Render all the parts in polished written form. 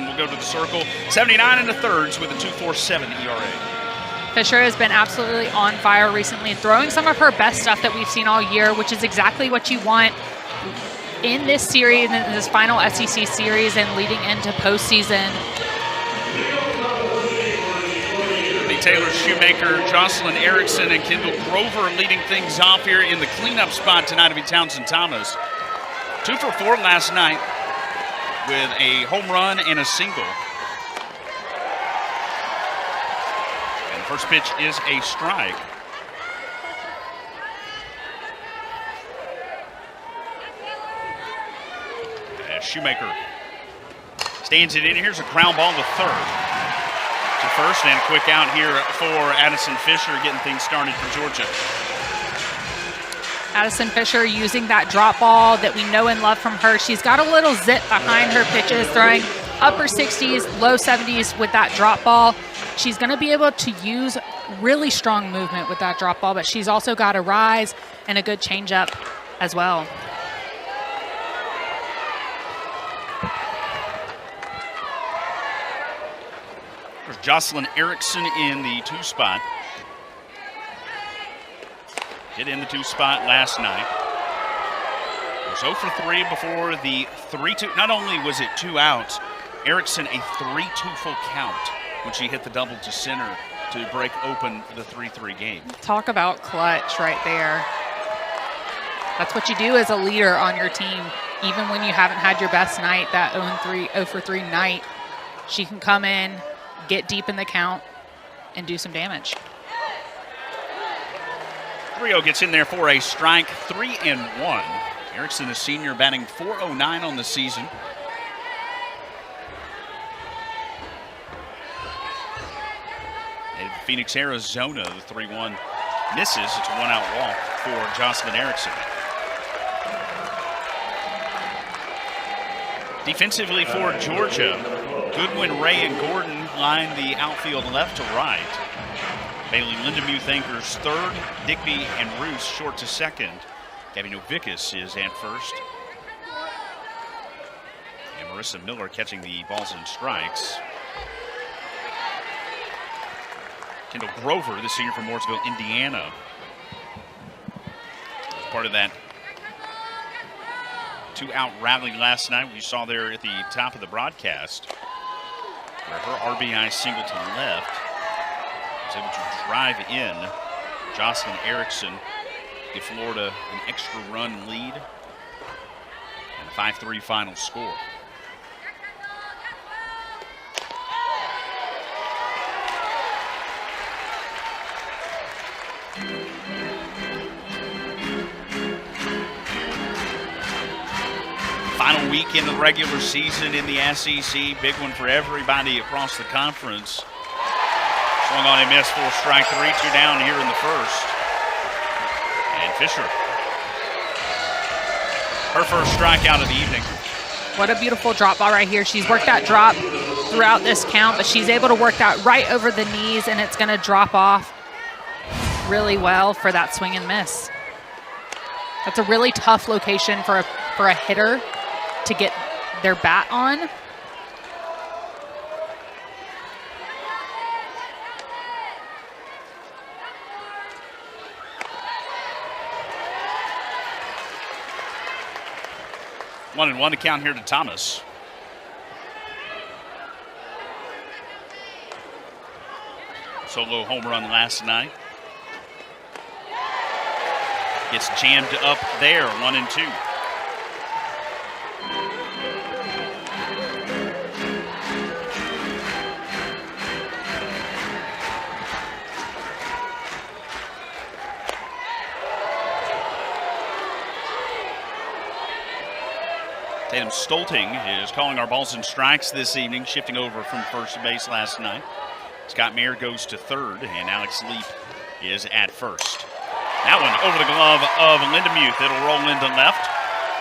and will go to the circle. 79 1/3 with a 2.47 ERA. Fisher has been absolutely on fire recently, throwing some of her best stuff that we've seen all year, which is exactly what you want in this series, in this final SEC series and leading into postseason. Taylor Shoemaker, Jocelyn Erickson, and Kendall Grover leading things off here in the cleanup spot tonight to be Townsend Thomas. 2 for 4 last night with a home run and a single. And the first pitch is a strike. As Shoemaker stands it in. Here's a ground ball to third. To first, and a quick out here for Addison Fisher, getting things started for Georgia. Addison Fisher using that drop ball that we know and love from her. She's got a little zip behind her pitches, throwing upper 60s, low 70s with that drop ball. She's going to be able to use really strong movement with that drop ball, but she's also got a rise and a good changeup as well. There's Jocelyn Erickson in the 2 spot. Hit in the 2 spot last night. Was 0 for 3 before the 3-2. Not only was it 2 outs, Erickson a 3-2 full count when she hit the double to center to break open the 3-3 game. Talk about clutch right there. That's what you do as a leader on your team. Even when you haven't had your best night, that 0 for 3 night, she can come in, get deep in the count, and do some damage. Rio gets in there for a strike, 3-1. Erickson, a senior, batting .409 on the season. Native of Phoenix, Arizona, the 3-1 misses. It's a 1-out walk for Jocelyn Erickson. Defensively for Georgia, Goodwin, Ray, and Gordon line the outfield left to right. Bailey Lindemuth anchors third, Digby and Roos short to second. Gabby Novickus is at first. And Marissa Miller catching the balls and strikes. Kendall Grover, the senior from Mooresville, Indiana. Part of that 2-out rally last night we saw there at the top of the broadcast, where her RBI single to left was able to drive in Jocelyn Erickson, give Florida an extra run lead, and a 5-3 final score. Final week in the regular season in the SEC. Big one for everybody across the conference. Swung on and missed for strike 3, 2 down here in the first. And Fisher, her first strikeout of the evening. What a beautiful drop ball right here. She's worked that drop throughout this count, but she's able to work that right over the knees, and it's going to drop off really well for that swing and miss. That's a really tough location for a hitter to get their bat on. One and one to count here to Thomas. Solo home run last night. Gets jammed up there, 1-2. Tatum Stolting is calling our balls and strikes this evening, shifting over from first base last night. Scott Mayer goes to third, and Alex Leap is at first. That one over the glove of Lindemuth. It'll roll into left.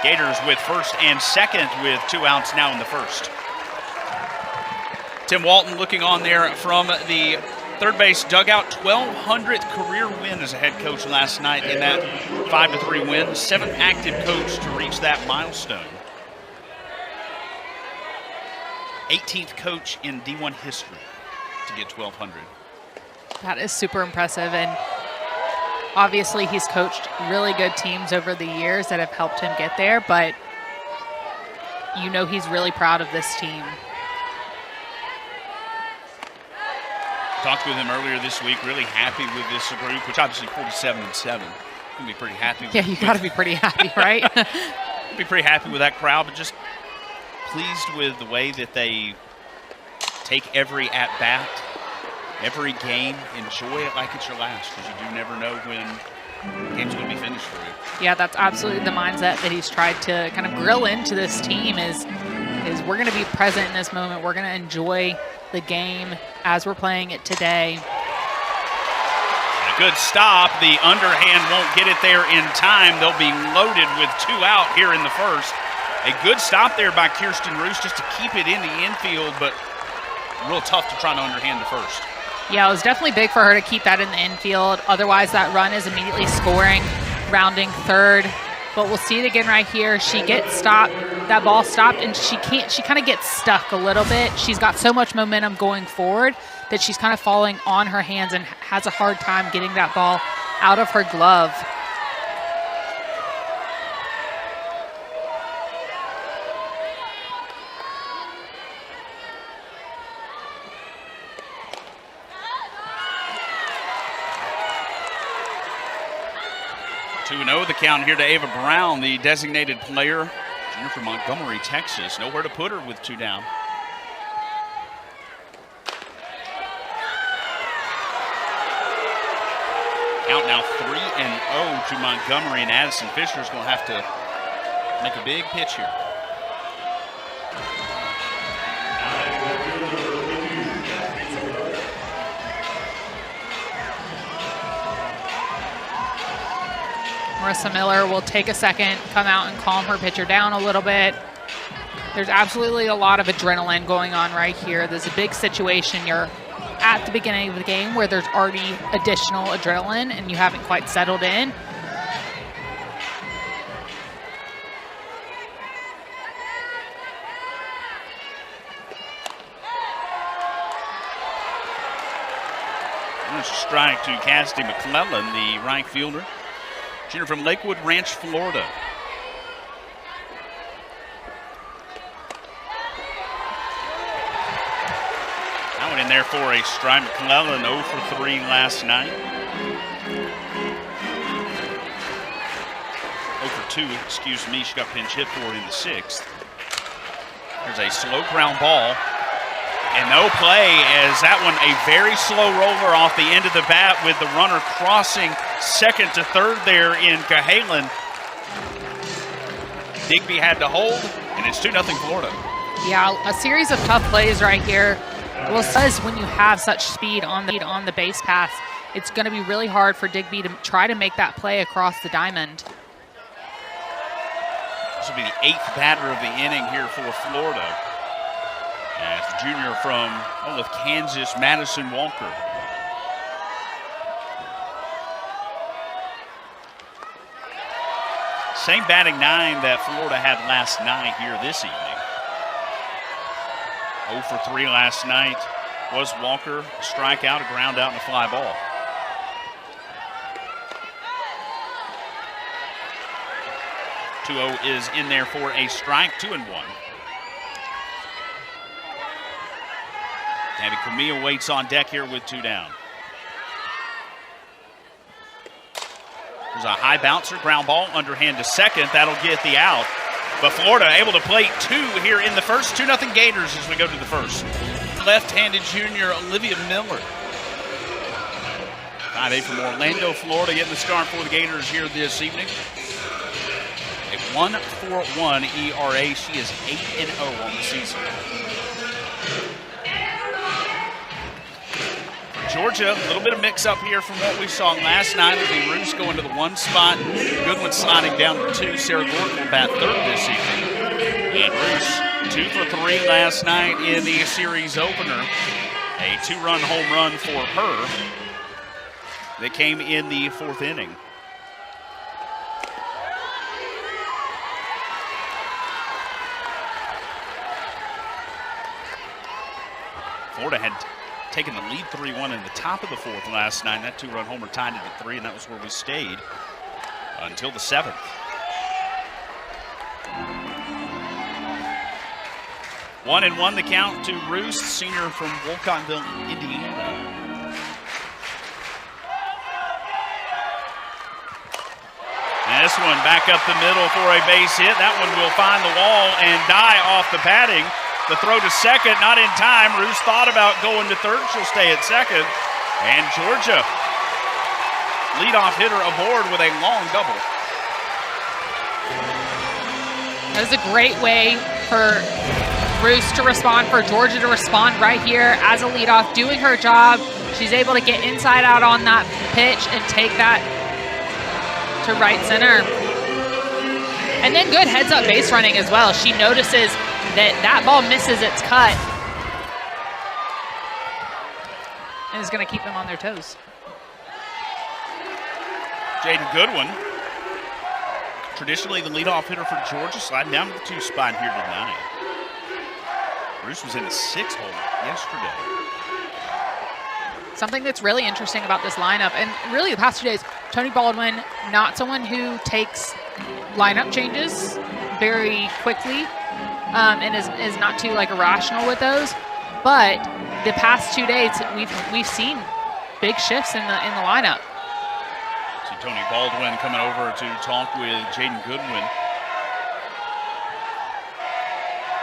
Gators with first and second with 2 outs now in the first. Tim Walton looking on there from the third base dugout. 1,200th career win as a head coach last night in that 5-3 win. 7th active coach to reach that milestone. 18th coach in D1 history to get 1,200. That is super impressive, and obviously he's coached really good teams over the years that have helped him get there, but you know he's really proud of this team. Talked with him earlier this week, really happy with this group, which obviously 47-7. Gonna be pretty happy. Yeah, you got to be pretty happy, right? Be pretty happy with that crowd, but just pleased with the way that they take every at-bat, every game, enjoy it like it's your last, because you do never know when the game's going to be finished for you. Yeah, that's absolutely the mindset that he's tried to kind of grill into this team is we're going to be present in this moment. We're going to enjoy the game as we're playing it today. A good stop. The underhand won't get it there in time. They'll be loaded with 2 out here in the first. A good stop there by Kirsten Roos just to keep it in the infield, but real tough to try to underhand the first. Yeah, it was definitely big for her to keep that in the infield. Otherwise, that run is immediately scoring, rounding third. But we'll see it again right here. She gets stopped, that ball stopped, and she kind of gets stuck a little bit. She's got so much momentum going forward that she's kind of falling on her hands and has a hard time getting that ball out of her glove. The count here to Ava Brown, the designated player, junior from Montgomery, Texas. Nowhere to put her with 2 down. Count now 3-0 to Montgomery, and Addison Fisher's going to have to make a big pitch here. Marissa Miller will take a second, come out and calm her pitcher down a little bit. There's absolutely a lot of adrenaline going on right here. There's a big situation. You're at the beginning of the game where there's already additional adrenaline and you haven't quite settled in. There's a strike to Cassidy McClellan, the right fielder. Junior from Lakewood Ranch, Florida. That went in there for a strike. McClellan 0 for 3 last night. 0 for 2, excuse me. She got pinch hit for it in the 6th. There's a slow ground ball. And no play, as that one a very slow roller off the end of the bat with the runner crossing second to third there in Cahalan. Digby had to hold, and it's 2-0 Florida. Yeah, a series of tough plays right here. Well, says when you have such speed on the base pass, it's going to be really hard for Digby to try to make that play across the diamond. This will be the 8th batter of the inning here for Florida. As the junior from Kansas, Madison Walker. Same batting 9 that Florida had last night here this evening. 0 for 3 last night was Walker. A strikeout, a ground out, and a fly ball. .20 is in there for a strike, 2-1. Tabby Camille waits on deck here with 2 down. There's a high bouncer, ground ball, underhand to second. That'll get the out. But Florida able to plate 2 here in the first. 2-0 Gators as we go to the first. Left-handed junior Olivia Miller. 5'8" from Orlando, Florida, getting the start for the Gators here this evening. A 1.41 ERA. She is 8-0 on the season. Georgia, a little bit of mix-up here from what we saw last night. It'll be Roos going to the 1 spot. Goodwin sliding down to 2. Sarah Gordon will bat 3rd this evening. And Roos, 2 for 3 last night in the series opener. A 2-run home run for her that came in the 4th inning. Florida had taken the lead 3-1 in the top of the fourth last night. That two-run homer tied it at 3, and that was where we stayed until the 7th. One and one the count to Roost, senior from Walkoff, Indiana. And this one back up the middle for a base hit. That one will find the wall and die off the padding. The throw to second, not in time. Roost thought about going to third. She'll stay at second. And Georgia, leadoff hitter aboard with a long double. That was a great way for Roost to respond, for Georgia to respond right here as a leadoff, doing her job. She's able to get inside out on that pitch and take that to right center. And then good heads-up base running as well. She notices that ball misses its cut and is going to keep them on their toes. Jaden Goodwin, traditionally the leadoff hitter for Georgia, sliding down to the 2 spot here tonight. Bruce was in the 6 hole yesterday. Something that's really interesting about this lineup, and really the past 2 days, Tony Baldwin, not someone who takes lineup changes very quickly and is not too irrational with those. But the past 2 days, we've seen big shifts in the lineup. See Tony Baldwin coming over to talk with Jaden Goodwin,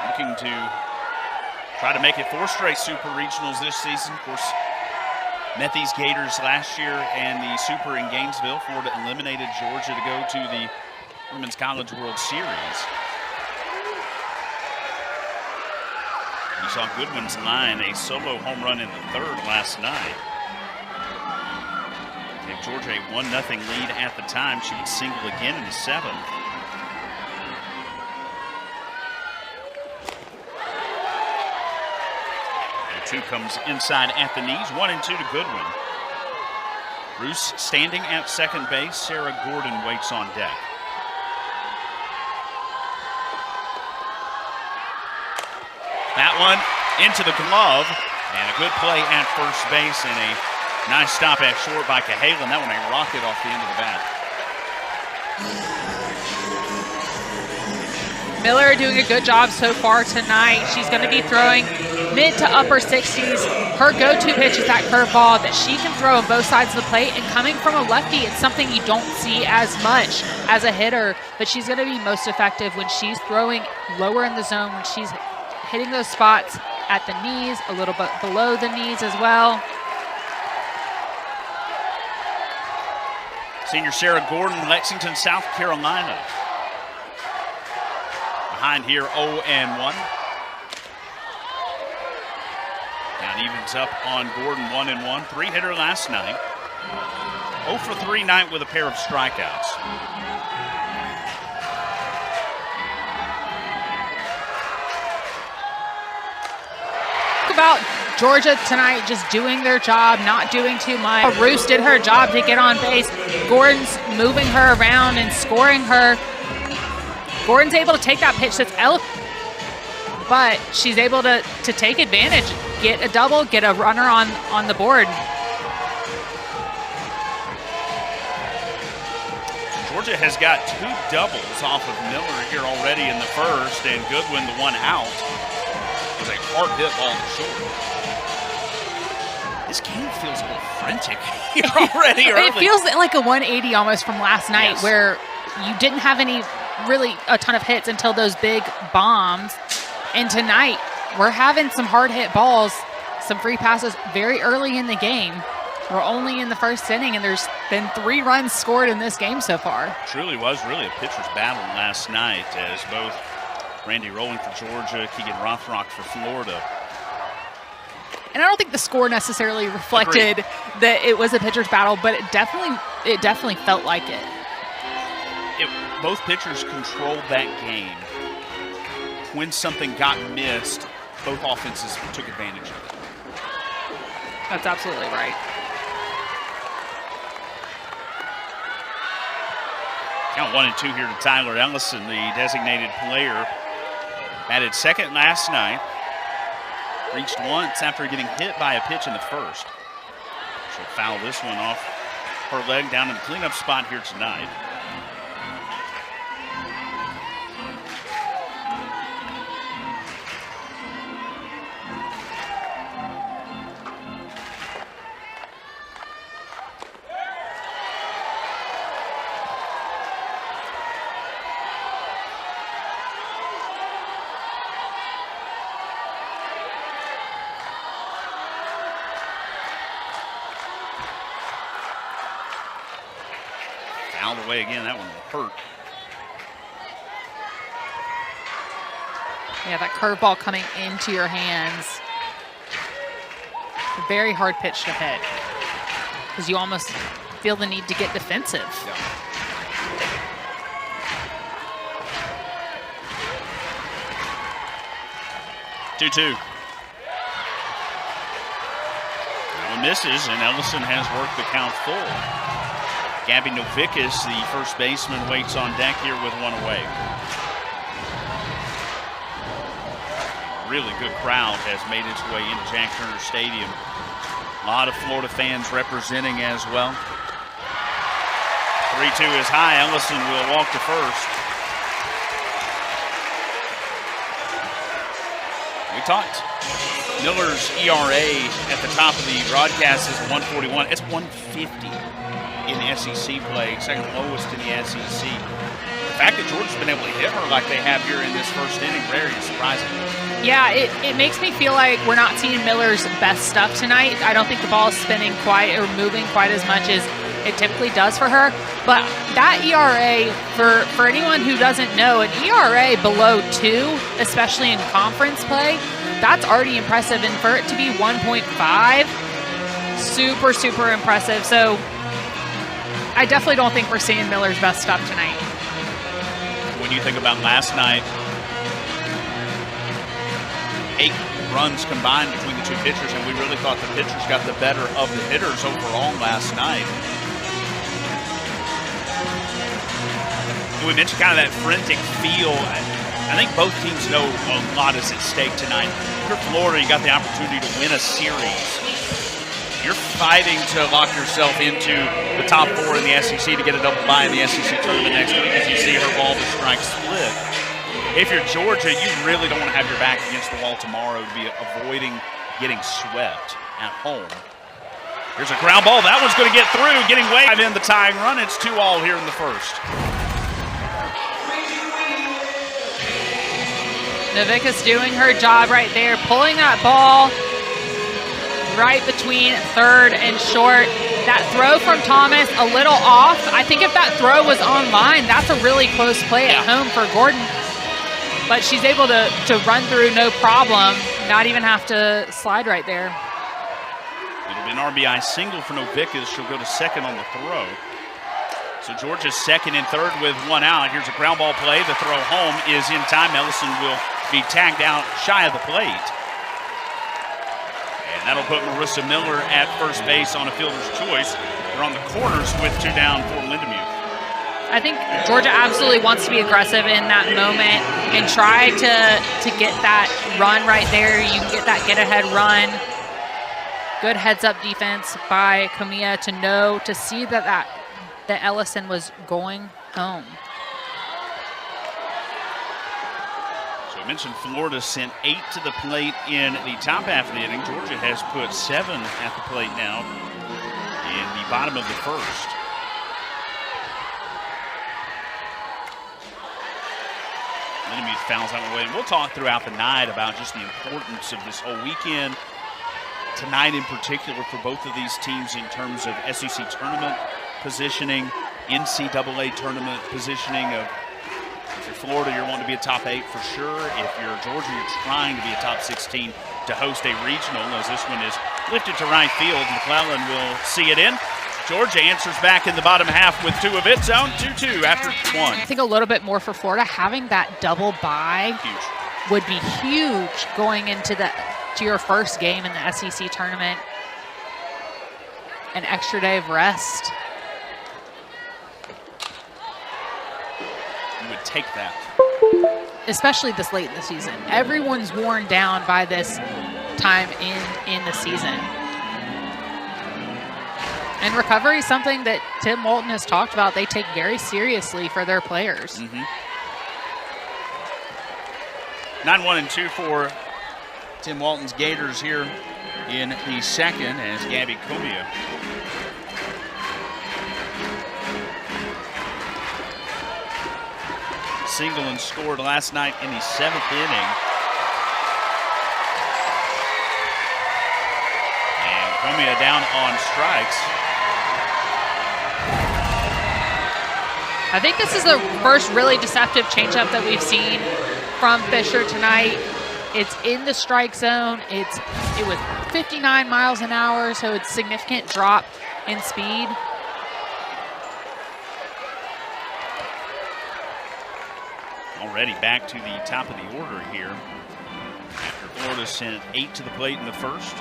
looking to try to make it 4 straight Super Regionals this season. Of course, met these Gators last year and the Super in Gainesville. Florida eliminated Georgia to go to the Women's College World Series. You saw Goodwin's line a solo home run in the 3rd last night. Gave Georgia a 1-0 lead at the time. She would single again in the 7th. The 2 comes inside at the knees. 1-2 to Goodwin. Bruce standing at second base. Sarah Gordon waits on deck. That one into the glove, and a good play at first base, and a nice stop at short by Cahalan. That one a rocket off the end of the bat. Miller doing a good job so far tonight. She's going to be throwing mid to upper 60s. Her go-to pitch is that curveball that she can throw on both sides of the plate, and coming from a lefty, it's something you don't see as much as a hitter, but she's going to be most effective when she's throwing lower in the zone, when she's hitting those spots at the knees, a little bit below the knees as well. Senior Sarah Gordon, Lexington, South Carolina. Behind here, 0-1. Now evens up on Gordon, 1-1. 3-hitter last night. 0 for 3 night with a pair of strikeouts. About Georgia tonight just doing their job, not doing too much. Roost did her job to get on base. Gordon's moving her around and scoring her. Gordon's able to take that pitch that's but she's able to take advantage, get a double, get a runner on the board. Georgia has got 2 doubles off of Miller here already in the 1st, and Goodwin the 1 out. Was a hard hit ball to short. This game feels a little frantic here already early. It feels like a 180 almost from last night, yes, where you didn't have a ton of hits until those big bombs. And tonight, we're having some hard hit balls, some free passes very early in the game. We're only in the 1st inning, and there's been 3 runs scored in this game so far. Truly was really a pitcher's battle last night, as both Randy Rowling for Georgia, Keegan Rothrock for Florida. And I don't think the score necessarily reflected that it was a pitcher's battle, but it definitely felt like it. Both pitchers controlled that game. When something got missed, both offenses took advantage of it. That's absolutely right. Count 1-2 here to Tyler Ellison, the designated player. Batted second last night. Reached once after getting hit by a pitch in the first. She'll foul this one off her leg down in the cleanup spot here tonight. Fouled away again. That one will hurt. Yeah, that curveball coming into your hands. A very hard pitch to hit because you almost feel the need to get defensive. Yeah. Two-two. That one misses, and Ellison has worked the count full. Gabby Novickis, the first baseman, waits on deck here with one away. Really good crowd has made its way into Jack Turner Stadium. A lot of Florida fans representing as well. 3-2 is high. Ellison will walk to first. We talked. Miller's ERA at the top of the broadcast is 141. It's 150 in the SEC play, second lowest in the SEC. The fact that Georgia's been able to hit her like they have here in this first inning, very surprising. Yeah, it makes me feel like we're not seeing Miller's best stuff tonight. I don't think the ball is spinning quite or moving quite as much as it typically does for her. But that ERA, for anyone who doesn't know, an ERA below 2, especially in conference play, that's already impressive. And for it to be 1.5, super, super impressive. So I definitely don't think we're seeing Miller's best stuff tonight. When you think about last night, 8 runs combined between the two pitchers, and we really thought the pitchers got the better of the hitters overall last night. We mentioned kind of that frantic feel. I think both teams know a lot is at stake tonight. If you're Florida, you got the opportunity to win a series. You're fighting to lock yourself into the top 4 in the SEC to get a double bye in the SEC tournament next week as you see her ball to strike split. If you're Georgia, you really don't want to have your back against the wall tomorrow to be avoiding getting swept at home. Here's a ground ball. That one's going to get through, getting way in the tying run. It's 2-all here in the first. Novickis doing her job right there, pulling that ball right between third and short. That throw from Thomas, a little off. I think if that throw was on line, that's a really close play at home for Gordon. But she's able to run through no problem, not even have to slide right there. It'll be an RBI single for Novickis. She'll go to second on the throw. So Georgia's second and third with one out. Here's a ground ball play. The throw home is in time. Ellison will be tagged out shy of the plate. And that'll put Marissa Miller at first base on a fielder's choice. They're on the corners with 2 down for Lindemuth. I think Georgia absolutely wants to be aggressive in that moment and try to get that run right there. You can get that get-ahead run. Good heads-up defense by Camilla to see that Ellison was going home. So I mentioned Florida sent 8 to the plate in the top half of the inning. Georgia has put 7 at the plate now in the bottom of the first. Lindemuth fouls that one away. And we'll talk throughout the night about just the importance of this whole weekend. Tonight in particular for both of these teams in terms of SEC tournament positioning, NCAA tournament positioning. If you're Florida, you're wanting to be a top 8 for sure. If you're Georgia, you're trying to be a top 16 to host a regional, as this one is lifted to right field. McClellan will see it in. Georgia answers back in the bottom half with 2 of its own, 2-2 after 1. I think a little bit more for Florida. Having that double bye would be huge going into your first game in the SEC tournament. An extra day of rest. You would take that. Especially this late in the season. Everyone's worn down by this time in the season. And recovery is something that Tim Walton has talked about. They take very seriously for their players. 9-1-2 for Tim Walton's Gators here in the second as Gabby Comia single and scored last night in the 7th inning. And Comia down on strikes. I think this is the first really deceptive changeup that we've seen from Fisher tonight. It's in the strike zone. It was 59 miles an hour, so it's a significant drop in speed. Already back to the top of the order here after Florida sent 8 to the plate in the first.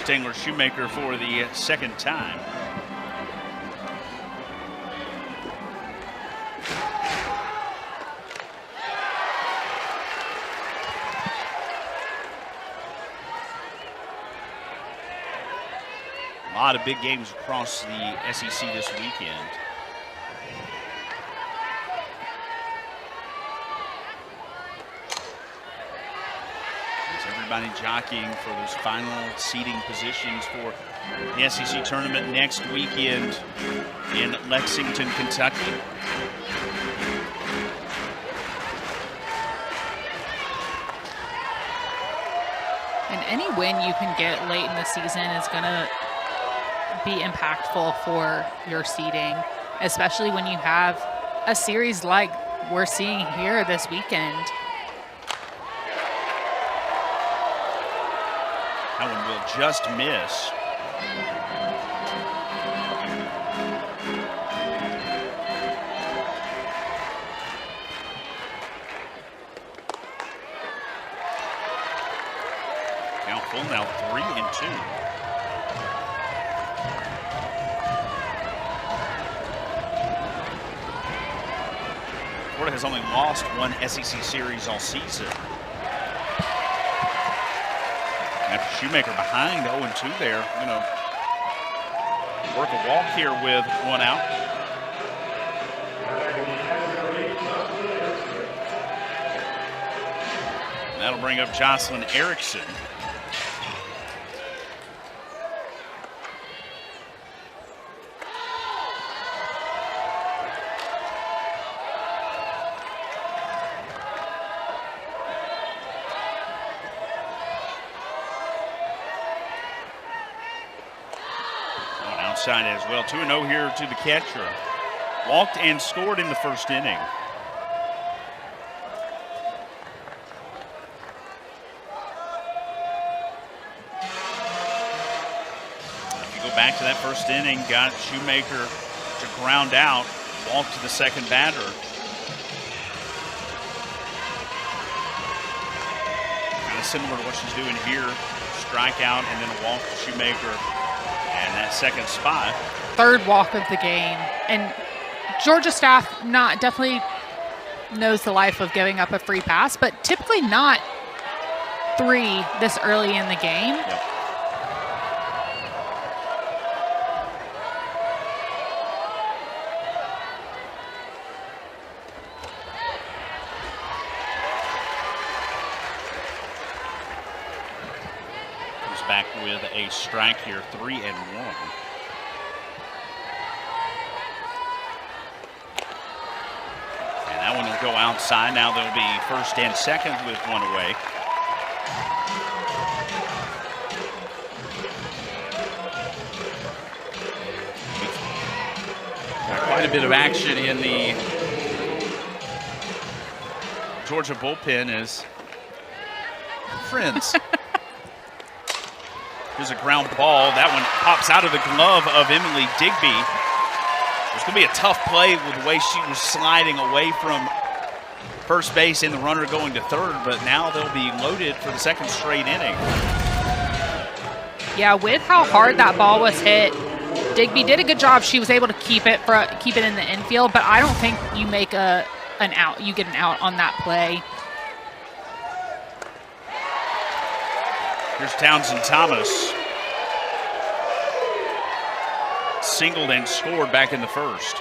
Taylor Shoemaker for the second time. A lot of big games across the SEC this weekend. Everybody jockeying for those final seeding positions for the SEC tournament next weekend in Lexington, Kentucky. And any win you can get late in the season is going to be impactful for your seeding, especially when you have a series like we're seeing here this weekend. That one will just miss. Now full, now 3-2. Florida has only lost one SEC series all season. After Shoemaker behind 0-2 there, going to work a walk here with one out. And that'll bring up Jocelyn Erickson. Outside as well. 2-0 here to the catcher. Walked and scored in the first inning. If you go back to that first inning, got Shoemaker to ground out, walked to the second batter. Kind of similar to what she's doing here. Strikeout and then a walk to Shoemaker. And that second spot. Third walk of the game. And Georgia staff definitely knows the life of giving up a free pass, but typically not 3 this early in the game. Yep. Back with a strike here, 3-1. And that one will go outside. Now there'll be first and second with one away. Got quite a bit of action in the Georgia bullpen as friends. Here's a ground ball. That one pops out of the glove of Emily Digby. It's going to be a tough play with the way she was sliding away from first base and the runner going to third, but now they'll be loaded for the second straight inning. Yeah, with how hard that ball was hit, Digby did a good job. She was able to keep it in the infield, but I don't think you make an out. You get an out on that play. Here's Townsend Thomas. Singled and scored back in the first.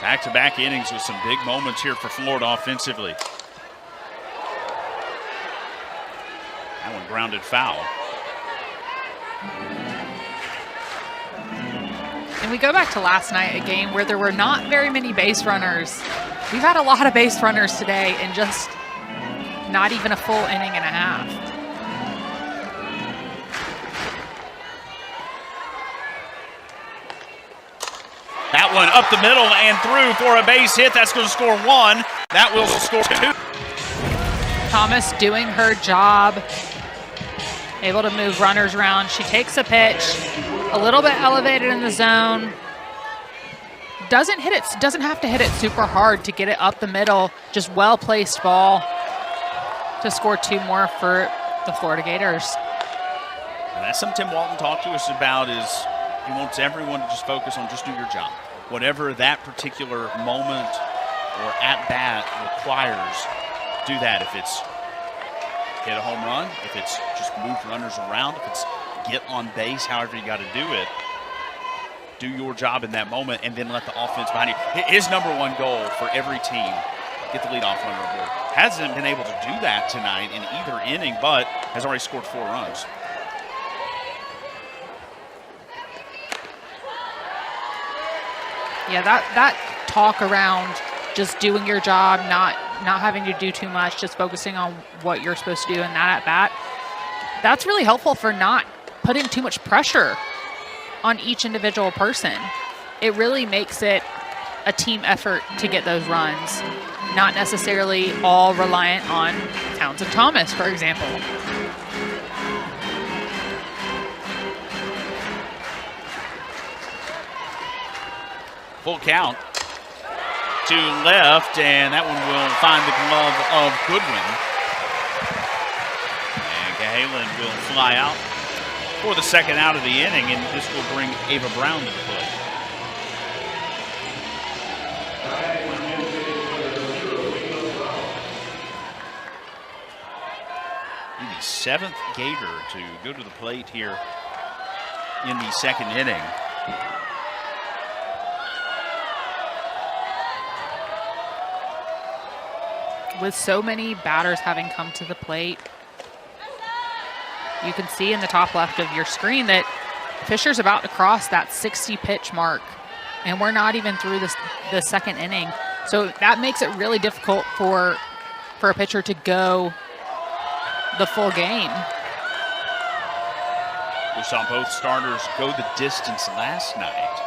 Back-to-back innings with some big moments here for Florida offensively. That one grounded foul. And we go back to last night, a game where there were not very many base runners. We've had a lot of base runners today and just not even a full inning and a half. That one up the middle and through for a base hit. That's going to score one. That will score two. Thomas doing her job, able to move runners around. She takes a pitch, a little bit elevated in the zone. Doesn't have to hit it super hard to get it up the middle. Just well-placed ball to score two more for the Florida Gators. And that's something Tim Walton talked to us about, is he wants everyone to just focus on just do your job. Whatever that particular moment or at-bat requires, do that. If it's hit a home run, if it's just move runners around, if it's get on base, however you got to do it, do your job in that moment and then let the offense behind you. His number one goal for every team, get the leadoff runner aboard. Hasn't been able to do that tonight in either inning, but has already scored 4 runs. Yeah, that talk around just doing your job, not having to do too much, just focusing on what you're supposed to do in that at bat, that's really helpful for not putting too much pressure on each individual person. It really makes it a team effort to get those runs, not necessarily all reliant on Townsend Thomas, for example. Full count to left, and that one will find the glove of Goodwin. And Cahalan will fly out for the second out of the inning, and this will bring Ava Brown to the plate. The 7th Gator to go to the plate here in the second inning. With so many batters having come to the plate, you can see in the top left of your screen that Fisher's about to cross that 60 pitch mark, and we're not even through the second inning. So that makes it really difficult for a pitcher to go the full game. We saw both starters go the distance last night.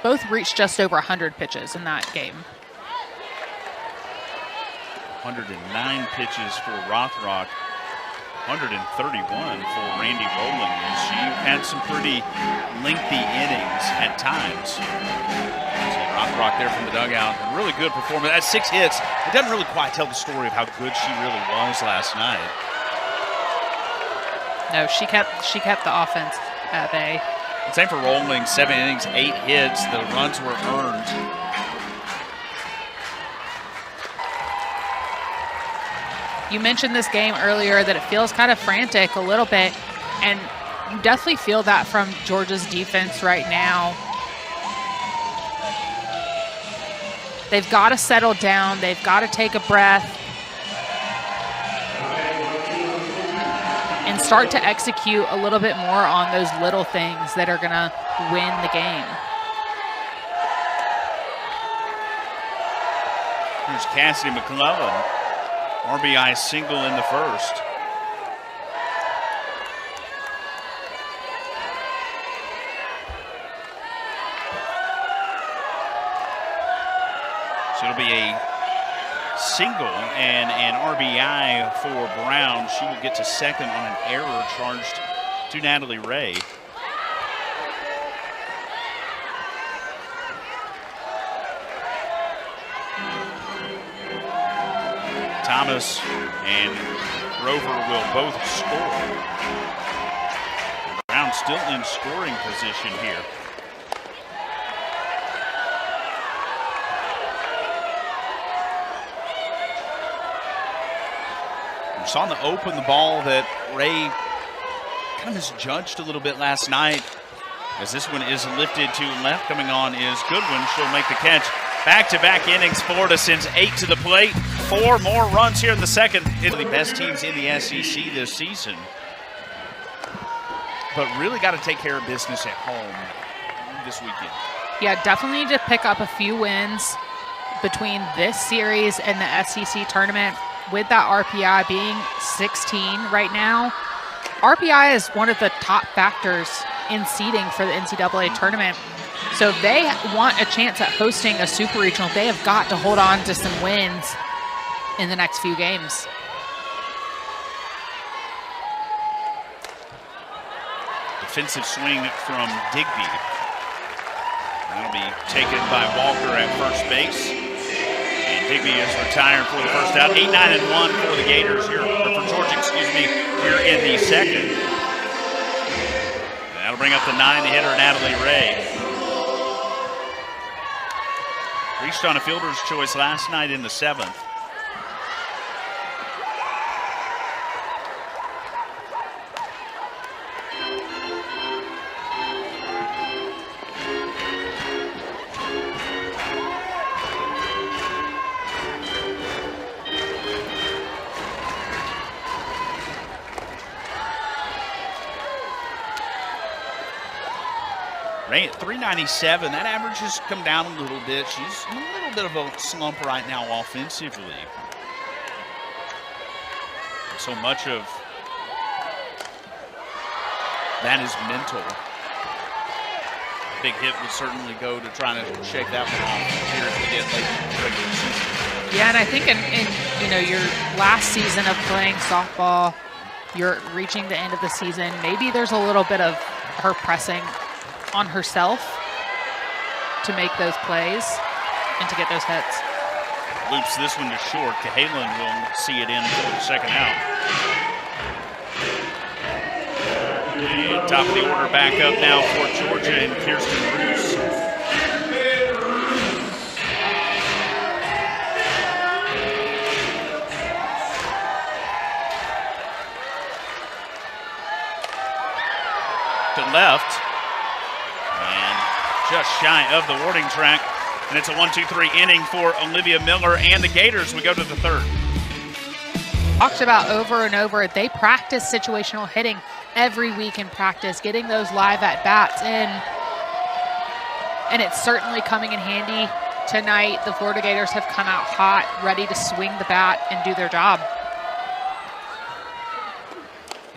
Both reached just over 100 pitches in that game. 109 pitches for Rothrock, 131 for Randy Rowling, and she had some pretty lengthy innings at times. Rothrock there from the dugout, a really good performance. At 6 hits, it doesn't really quite tell the story of how good she really was last night. No, she kept the offense at bay. And same for Rowling, 7 innings, 8 hits. The runs were earned. You mentioned this game earlier that it feels kind of frantic a little bit, and you definitely feel that from Georgia's defense right now. They've got to settle down. They've got to take a breath and start to execute a little bit more on those little things that are going to win the game. Here's Cassidy McClellan. RBI single in the first. So it'll be a single and an RBI for Brown. She will get to second on an error charged to Natalie Ray. Thomas and Grover will both score. Brown still in scoring position here. We saw in the open the ball that Ray kind of misjudged a little bit last night, as this one is lifted to left. Coming on is Goodwin. She'll make the catch. Back-to-back innings. Florida sends 8 to the plate. 4 more runs here in the second. It's the best teams in the SEC this season, but really got to take care of business at home this weekend. Yeah, definitely need to pick up a few wins between this series and the SEC tournament. With that RPI being 16 right now, RPI is one of the top factors in seeding for the NCAA tournament. So if they want a chance at hosting a super regional, they have got to hold on to some wins in the next few games. Defensive swing from Digby. That'll be taken by Walker at first base. And Digby is retired for the first out. 8-9-1 for the Gators here, or for Georgia, excuse me, here in the second. That'll bring up the 9, the hitter, Natalie Ray. Reached on a fielder's choice last night in the 7th. Ray at 397. That average has come down a little bit. She's in a little bit of a slump right now offensively. So much of that is mental. Big hit would certainly go to trying to shake that one off here as we get late in the regular season. Yeah, and I think in your last season of playing softball, you're reaching the end of the season. Maybe there's a little bit of her pressing on herself to make those plays and to get those hits. Loops this one to short. Cahalan will see it in for the second out. And top of the order back up now for Georgia and Kirsten Bruce. To left. Just shy of the warning track, and it's a 1-2-3 inning for Olivia Miller and the Gators. We go to the third. Talked about over and over, they practice situational hitting every week in practice, getting those live at-bats in, and it's certainly coming in handy tonight. The Florida Gators have come out hot, ready to swing the bat and do their job.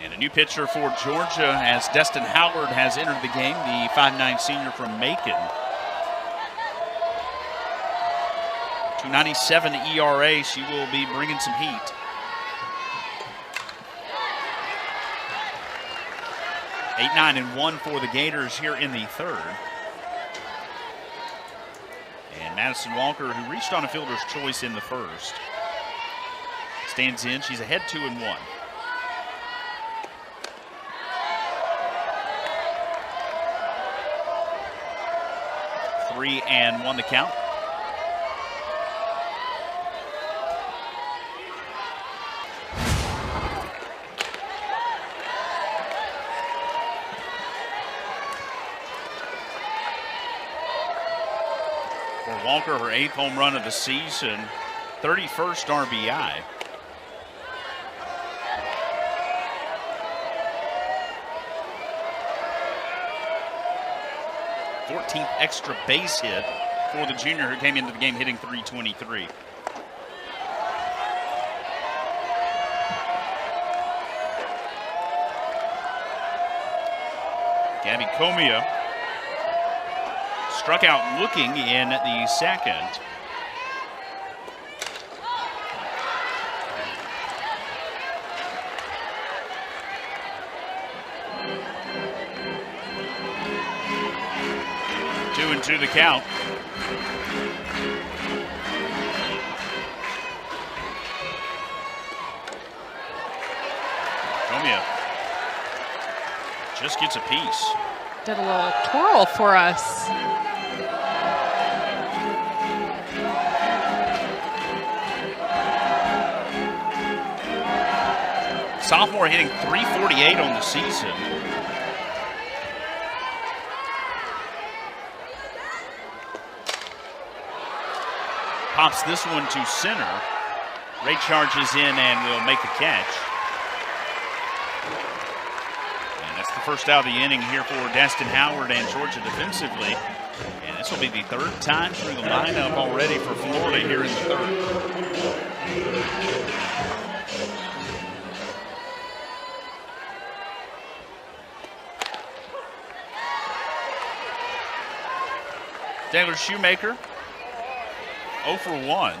And a new pitcher for Georgia as Destin Howard has entered the game, the 5'9" senior from Macon. 2.97 ERA. She will be bringing some heat. Eight, 9-1 for the Gators here in the third. And Madison Walker, who reached on a fielder's choice in the first, stands in. She's ahead 2-1. 3-1 the count. For Walker, her 8th home run of the season, 31st RBI. Extra base hit for the junior, who came into the game hitting .323. Gabby Comia struck out looking in the second. To the count. California just gets a piece. Did a little twirl for us. Sophomore hitting .348 on the season. Pops this one to center. Ray charges in and will make the catch. And that's the first out of the inning here for Destin Howard and Georgia defensively. And this will be the third time through the lineup already for Florida here in the third. Taylor Shoemaker, 0 for 1.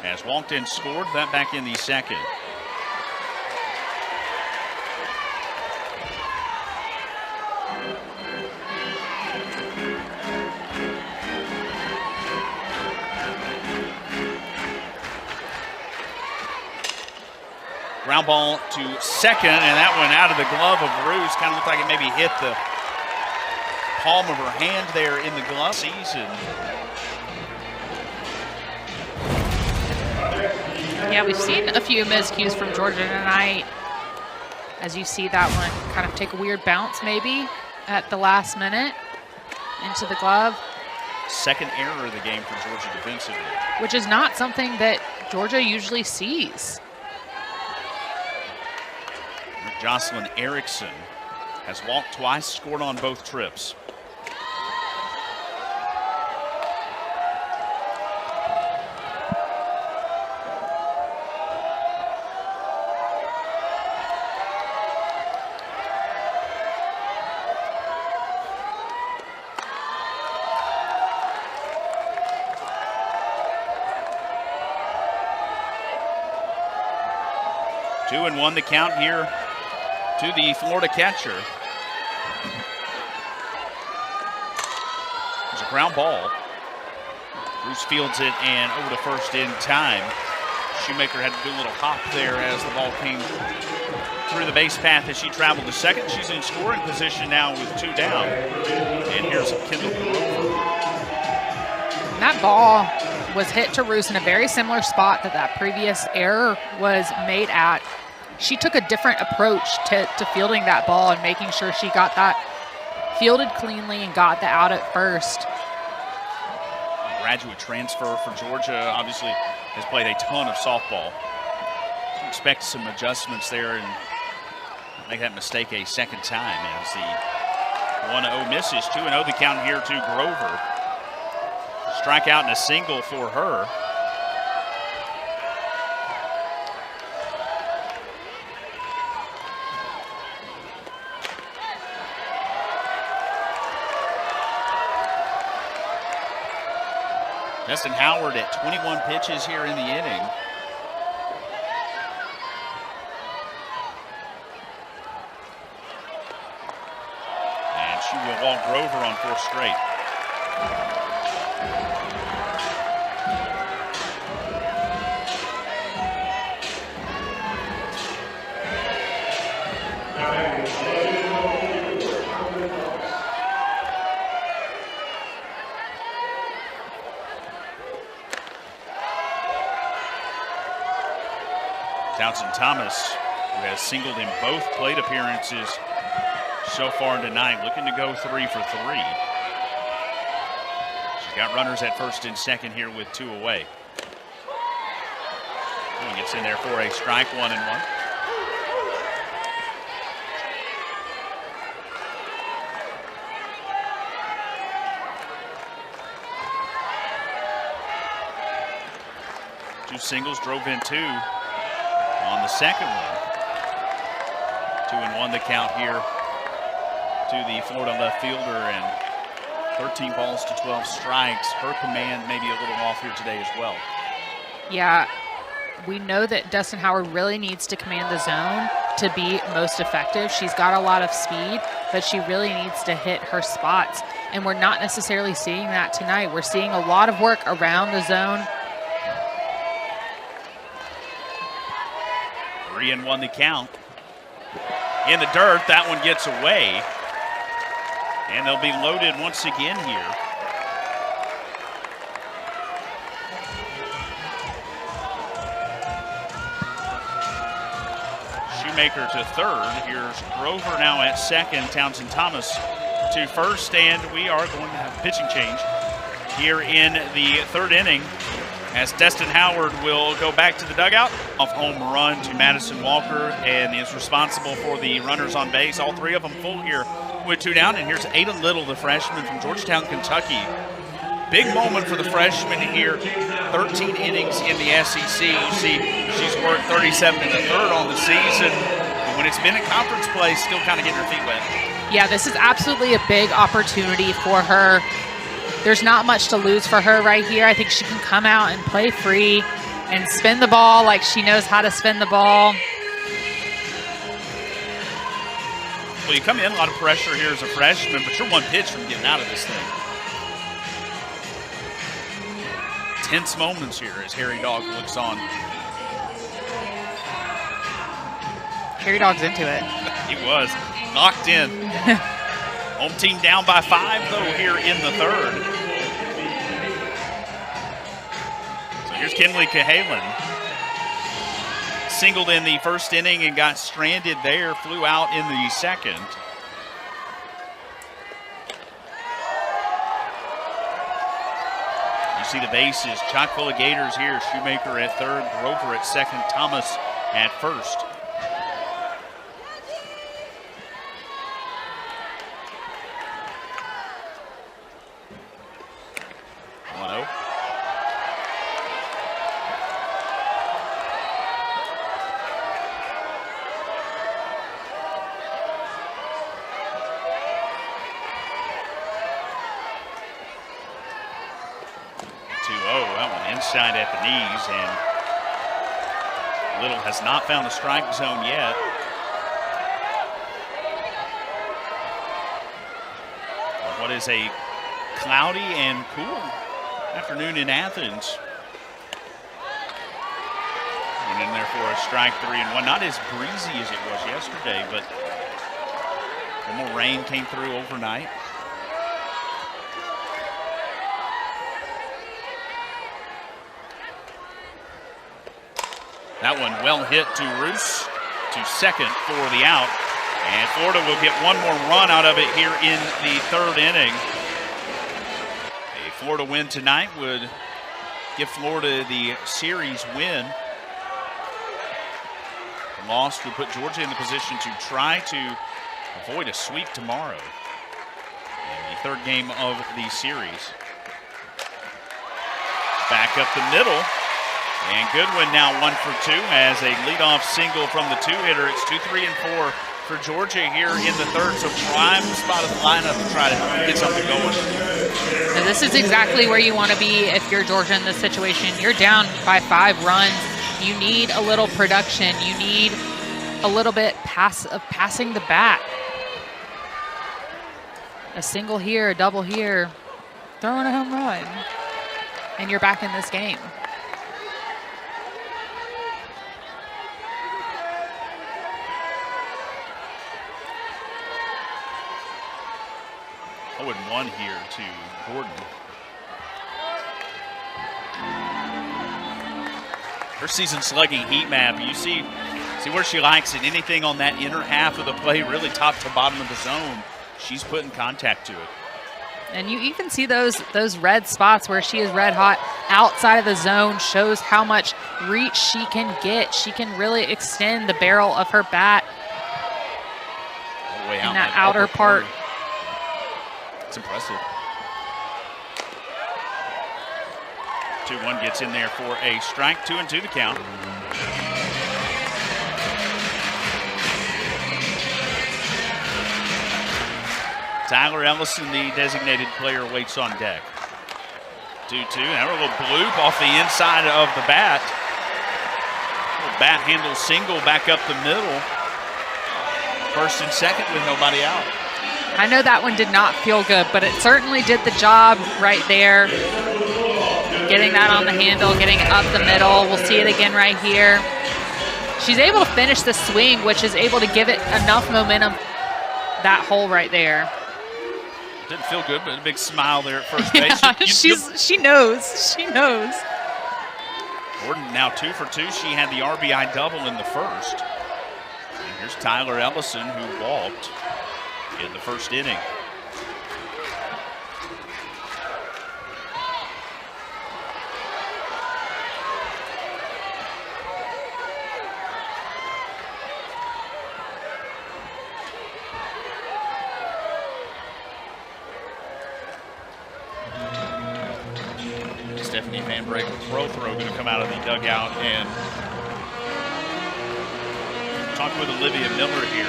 Has walked in, scored, that back in the second. Ground ball to second, and that one out of the glove of Bruce. Kind of looked like it maybe hit the palm of her hand there in the glove season. Yeah, we've seen a few miscues from Georgia tonight. As you see that one kind of take a weird bounce maybe at the last minute into the glove. Second error of the game for Georgia defensively. Which is not something that Georgia usually sees. Jocelyn Erickson has walked twice, scored on both trips. Two and one the count here to the Florida catcher. There's a ground ball. Bruce fields it and over to first in time. Shoemaker had to do a little hop there as the ball came through the base path as she traveled to second. She's in scoring position now with two down. And here's Kendall Grover. That ball was hit to Roos in a very similar spot that previous error was made at. She took a different approach to fielding that ball and making sure she got that fielded cleanly and got the out at first. A graduate transfer for Georgia, obviously has played a ton of softball. Expect some adjustments there and make that mistake a second time as the 1-0 misses. 2-0 the count here to Grover. Strikeout and a single for her. Destin Howard at 21 pitches here in the inning. And she will walk Grover on fourth straight. Townsend Thomas, who has singled in both plate appearances so far tonight, looking to go 3 for 3. She's got runners at first and second here with two away. And gets in there for a strike, 1-1. Two singles, drove in two on the second one. 2-1 the count here to the Florida left fielder, and 13 balls to 12 strikes. Her command maybe a little off here today as well. Yeah, we know that Destin Howard really needs to command the zone to be most effective. She's got a lot of speed, but she really needs to hit her spots, and we're not necessarily seeing that tonight. We're seeing a lot of work around the zone. 3-1 the count. In the dirt, that one gets away. And they'll be loaded once again here. Shoemaker to third. Here's Grover now at second. Townsend Thomas to first. And we are going to have a pitching change here in the third inning, as Destin Howard will go back to the dugout off home run to Madison Walker and is responsible for the runners on base. All three of them full here with 2 down. And here's Ada Little, the freshman from Georgetown, Kentucky. Big moment for the freshman here. 13 innings in the SEC. You see she's worked 37 in the third on the season. But when it's been in conference play, still kind of getting her feet wet. Yeah, this is absolutely a big opportunity for her. There's not much to lose for her right here. I think she can come out and play free and spin the ball like she knows how to spin the ball. Well, you come in, a lot of pressure here as a freshman, but you're one pitch from getting out of this thing. Tense moments here as Harry Dog looks on. Harry Dog's into it. He was locked in. Home team down by 5, though, here in the third. So here's Kinley Cahalan. Singled in the first inning and got stranded there, flew out in the second. You see the bases, chock full of Gators here. Shoemaker at third, Grover at second, Thomas at first. Inside at the knees, and Little has not found the strike zone yet. What is a cloudy and cool afternoon in Athens. Went in there for a strike 3-1. Not as breezy as it was yesterday, but a little more rain came through overnight. That one well hit to Roos, to second for the out. And Florida will get one more run out of it here in the third inning. A Florida win tonight would give Florida the series win. The loss would put Georgia in the position to try to avoid a sweep tomorrow in the third game of the series. Back up the middle. And Goodwin now 1 for 2 as a leadoff single from the two-hitter. It's 2, 3, and 4 for Georgia here in the third. So prime spot of the lineup to try to get something going. Now this is exactly where you want to be if you're Georgia in this situation. You're down by 5 runs. You need a little production. You need a little bit of passing the bat. A single here, a double here, throwing a home run, and you're back in this game. 0-1 here to Gordon. Her season slugging heat map, you see where she likes it. Anything on that inner half of the plate, really top to bottom of the zone, she's putting contact to it. And you even see those red spots where she is red hot outside of the zone, shows how much reach she can get. She can really extend the barrel of her bat all the way out in that outer part. It's impressive. 2-1 gets in there for a strike. 2-2 the count. Tyler Ellison, the designated player, waits on deck. 2-2. Now a little bloop off the inside of the bat. A little bat handle single back up the middle. First and second with nobody out. I know that one did not feel good, but it certainly did the job right there. Getting that on the handle, getting it up the middle. We'll see it again right here. She's able to finish the swing, which is able to give it enough momentum. That hole right there. Didn't feel good, but a big smile there at first base. Yeah, she knows. She knows. Gordon now 2 for 2. She had the RBI double in the first. And here's Tyler Ellison, who walked in the first inning. Stephanie Van Break with throw going to come out of the dugout and talk with Olivia Miller here.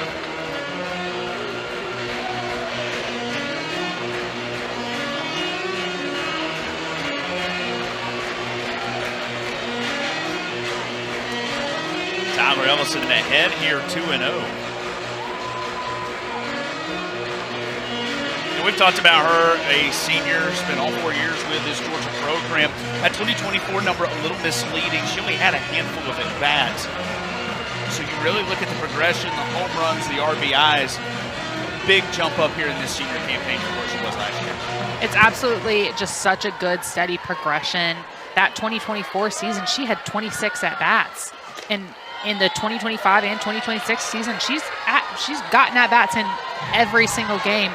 Tyler Ellison ahead here 2-0. We've talked about her, a senior, spent all 4 years with this Georgia program. That 2024 number a little misleading. She only had a handful of at-bats. So you really look at the progression, the home runs, the RBIs. Big jump up here in this senior campaign from where she was last year. It's absolutely just such a good, steady progression. That 2024 season, she had 26 at-bats. And in the 2025 and 2026 season, she's gotten at-bats in every single game.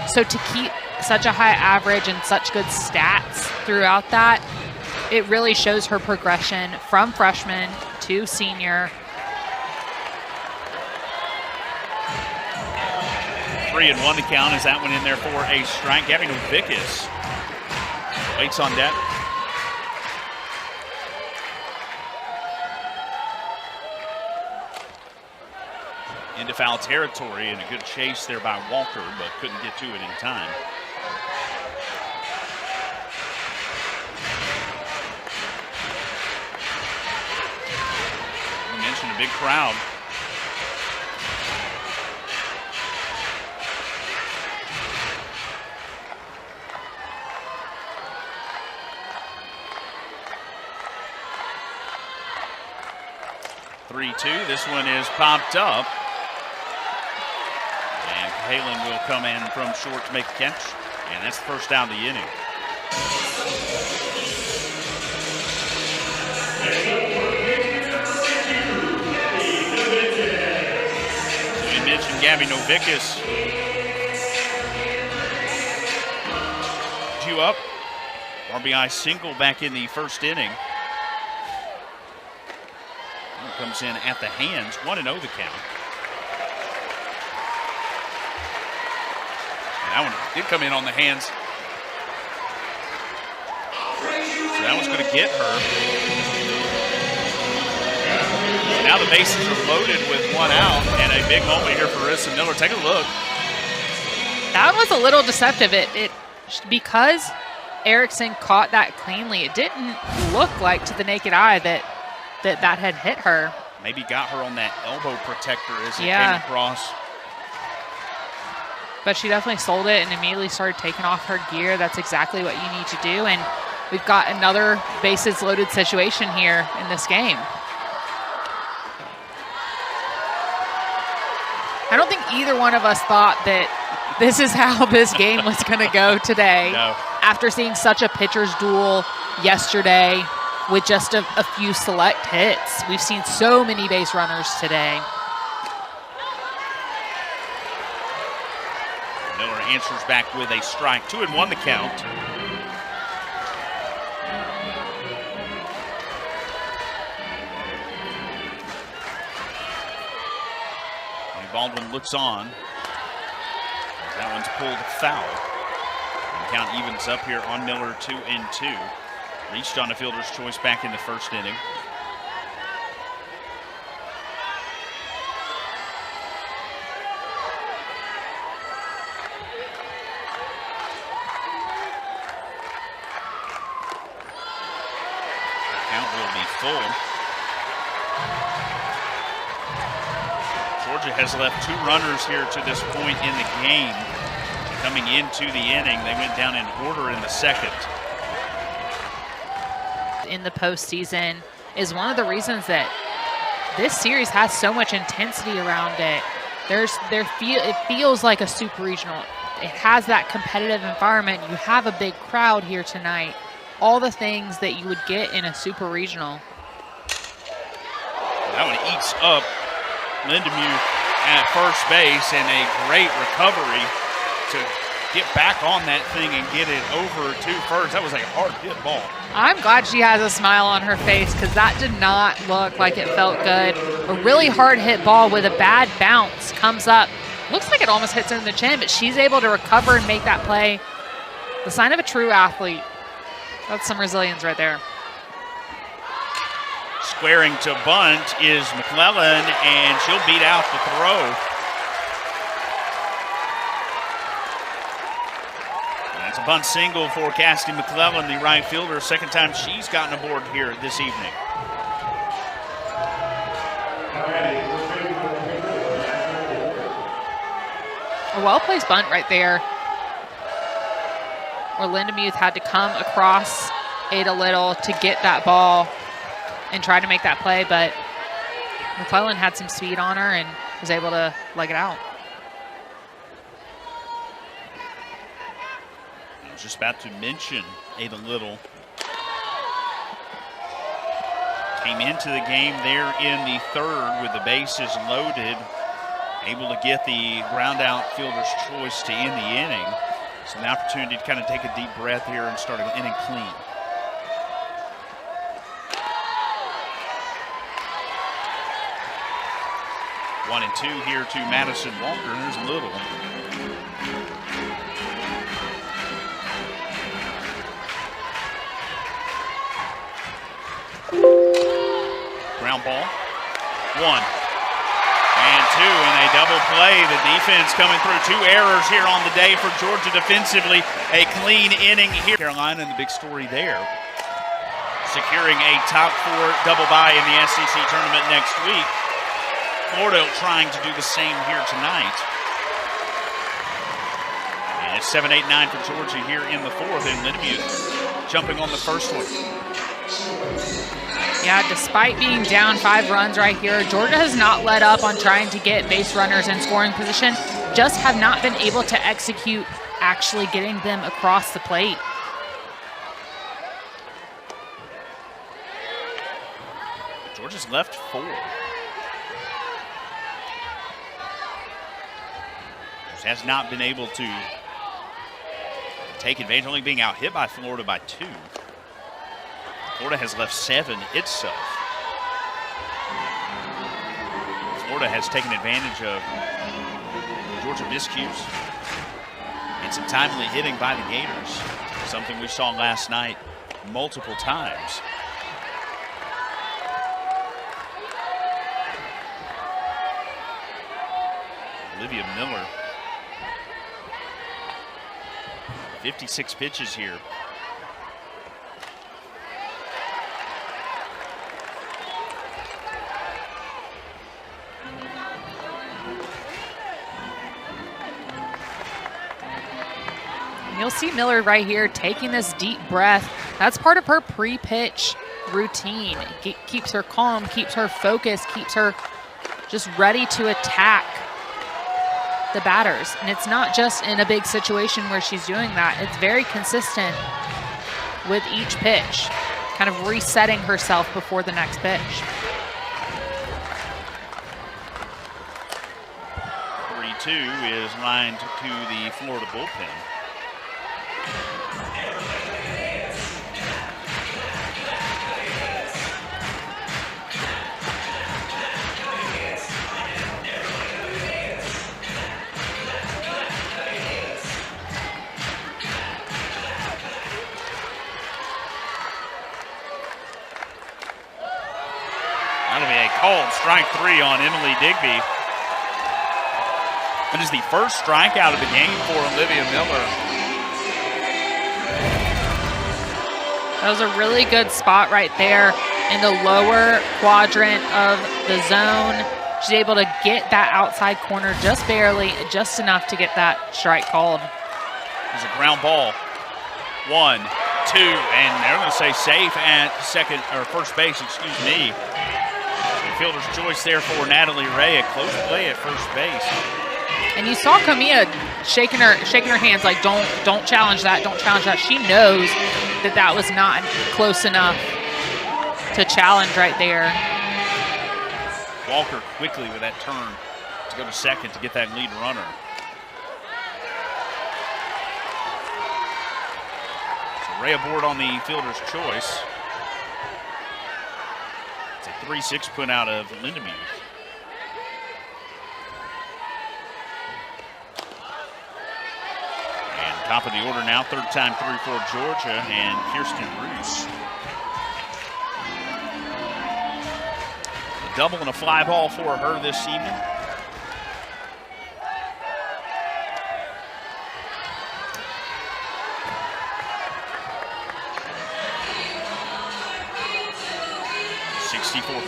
So to keep such a high average and such good stats throughout that, it really shows her progression from freshman to senior. 3-1 to count as that one in there for a strike. Gabby Novickis waits on deck. Into foul territory and a good chase there by Walker, but couldn't get to it in time. We mentioned a big crowd. This one is popped up. Halen will come in from short to make a catch, and that's the first down of the inning. So we mentioned Gabby Novickis. Due up. RBI single back in the first inning. Comes in at the hands, 1-0 the count. That one did come in on the hands. So that one's going to get her. Now the bases are loaded with 1 out, and a big moment here for Marissa Miller. Take a look. That was a little deceptive. Because Erickson caught that cleanly, it didn't look like to the naked eye that had hit her. Maybe got her on that elbow protector as it came across. But she definitely sold it and immediately started taking off her gear. That's exactly what you need to do. And we've got another bases loaded situation here in this game. I don't think either one of us thought that this is how this game was going to go today. No. After seeing such a pitcher's duel yesterday with just a few select hits. We've seen so many base runners today. Miller answers back with a strike. 2-1 the count. And Baldwin looks on. That one's pulled foul. And count evens up here on Miller, 2-2. Reached on a fielder's choice back in the first inning. Count will be full. Georgia has left 2 runners here to this point in the game. Coming into the inning, they went down in order in the second. In the postseason is one of the reasons that this series has so much intensity around it. It feels like a super regional. It has that competitive environment. You have a big crowd here tonight. All the things that you would get in a super regional. That one eats up Lindemuth at first base, and a great recovery to get back on that thing and get it over to first. That was a hard hit ball. I'm glad she has a smile on her face because that did not look like it felt good. A really hard hit ball with a bad bounce comes up. Looks like it almost hits her in the chin, but she's able to recover and make that play. The sign of a true athlete. That's some resilience right there. Squaring to bunt is McClellan, and she'll beat out the throw. That's a bunt single for Cassidy McClellan, the right fielder. Second time she's gotten aboard here this evening. A well-placed bunt right there, where Lindemuth had to come across Ada Little to get that ball and try to make that play, but McClellan had some speed on her and was able to leg it out. I was just about to mention Ada Little. Came into the game there in the third with the bases loaded, able to get the ground out fielder's choice to end the inning. So an opportunity to kind of take a deep breath here and start an inning clean. One and two here to Madison Walker. There's Little. Ground ball. One and two, and a double play. The defense coming through. Two errors here on the day for Georgia defensively. A clean inning here. Carolina, and the big story there, securing a top four double bye in the SEC tournament next week. Florida trying to do the same here tonight. And it's 7-8-9 for Georgia here in the fourth, and Lindemuth jumping on the first one. Yeah, despite being down 5 runs right here, Georgia has not let up on trying to get base runners in scoring position, just have not been able to execute actually getting them across the plate. Georgia's left 4. Has not been able to take advantage, only being out hit by Florida by 2. Florida has left 7 itself. Florida has taken advantage of Georgia miscues and some timely hitting by the Gators, something we saw last night multiple times. Olivia Miller, 56 pitches here. You'll see Miller right here taking this deep breath. That's part of her pre-pitch routine. It keeps her calm, keeps her focused, keeps her just ready to attack the batters. And it's not just in a big situation where she's doing that. It's very consistent with each pitch, kind of resetting herself before the next pitch. 3-2 is lined to the Florida bullpen. That'll be a called strike 3 on Emily Digby. That is the first strikeout of the game for Olivia Miller. That was a really good spot right there in the lower quadrant of the zone. She's able to get that outside corner just barely, just enough to get that strike called. There's a ground ball. 1, 2, and they're going to say safe at second or first base, excuse me. fielder's choice there for Natalie Ray. A close play at first base. And you saw Camilla shaking her hands like, don't challenge that, don't challenge that. She knows that that was not close enough to challenge right there. Walker quickly with that turn to go to second to get that lead runner. So Ray aboard on the fielder's choice. It's a 3-6 put out of Lindemuth. And top of the order now, third time through for Georgia, and Kirsten Roos. A double and a fly ball for her this evening.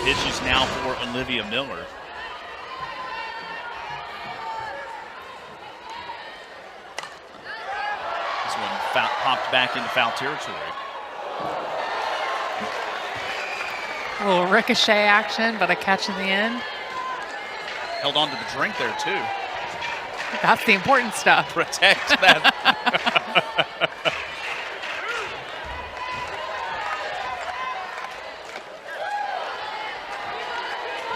Pitches now for Olivia Miller. This one popped back into foul territory. A little ricochet action, but a catch in the end. Held on to the drink there, too. That's the important stuff. Protect that.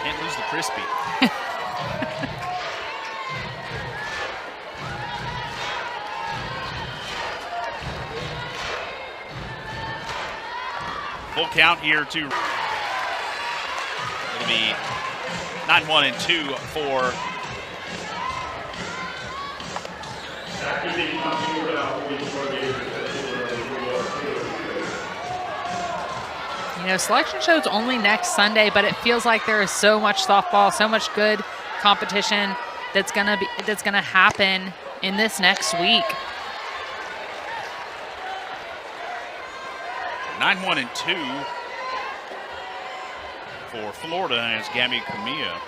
Can't lose the crispy. Full count here to, it'll be 9-1-2 for You know, selection show's only next Sunday, but it feels like there is so much softball, so much good competition that's gonna happen in this next week. 9-1-2 for Florida as Gabby Camilla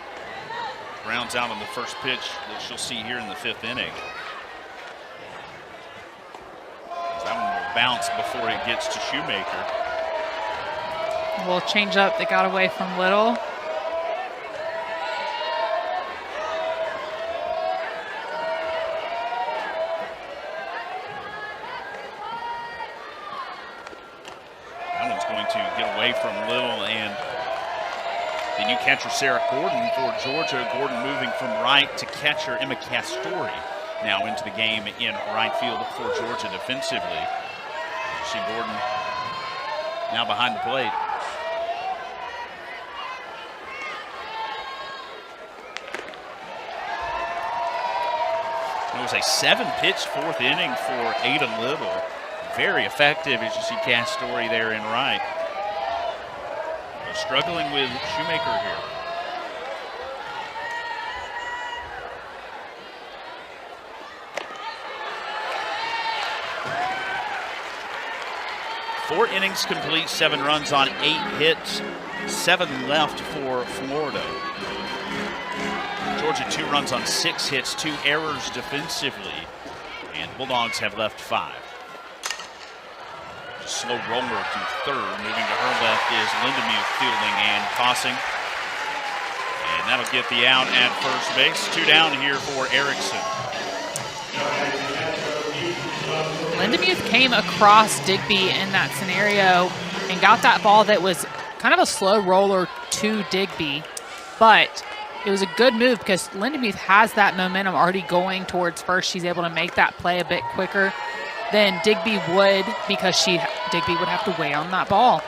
rounds out on the first pitch that she'll see here in the 5th inning. That one will bounce before it gets to Shoemaker. A little change up that got away from Little. That one's going to get away from Little, and the new catcher Sarah Gordon for Georgia. Gordon moving from right to catcher Emma Castori now into the game in right field for Georgia defensively. See Gordon now behind the plate. It was a 7-pitch 4th inning for Ada Little. Very effective as you see Castori there in right. They're struggling with Shoemaker here. Four innings complete, 7 runs on 8 hits, 7 left for Florida. Georgia 2 runs on 6 hits, 2 errors defensively, and Bulldogs have left 5. Slow roller to third. Moving to her left is Lindemuth fielding and tossing. And that'll get the out at first base. 2 down here for Erickson. Lindemuth came across Digby in that scenario and got that ball that was kind of a slow roller to Digby. But it was a good move because Lindemuth has that momentum already going towards first. She's able to make that play a bit quicker than Digby would because Digby would have to weigh on that ball.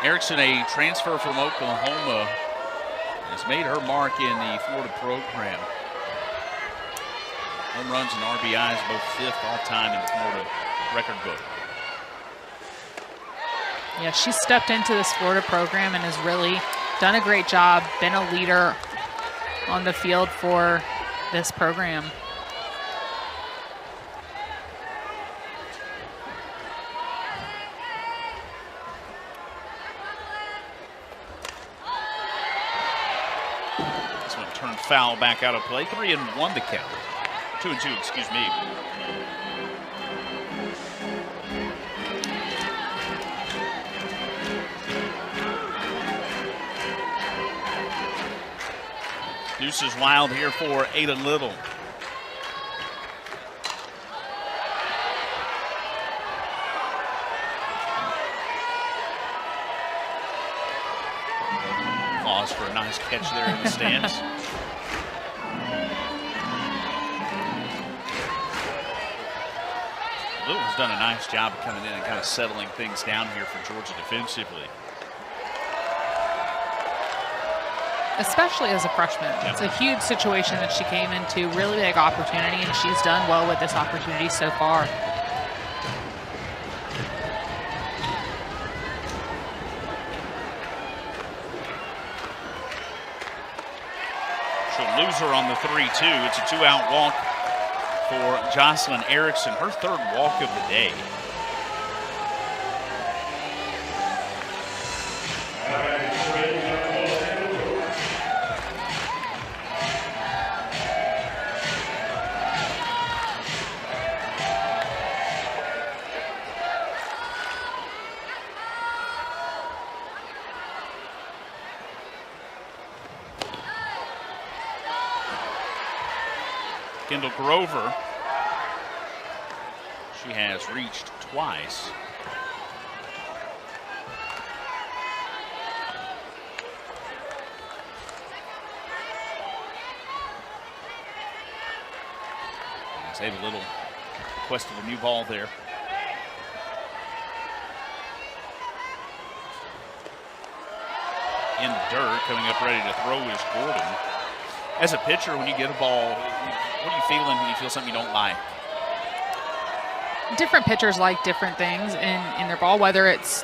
Erickson, a transfer from Oklahoma, has made her mark in the Florida program. Home runs and RBIs, both 5th all-time in the Florida record book. Yeah, she's stepped into this Florida program and has really done a great job, been a leader on the field for this program. turned foul back out of play. 3-1 the count. 2-2, excuse me. Deuces wild here for Ada Little. Pause for a nice catch there in the stands. Little's done a nice job of coming in and kind of settling things down here for Georgia defensively. Especially as a freshman. Yep. It's a huge situation that she came into, really big opportunity, and she's done well with this opportunity so far. She'll lose her on the 3-2. It's a 2-out walk for Jocelyn Erickson, her third walk of the day. Kendall Grover, she has reached twice. Save a little request of a new ball there. In the dirt, coming up ready to throw is Gordon. As a pitcher, when you get a ball, what are you feeling when you feel something you don't like? Different pitchers like different things in their ball, whether it's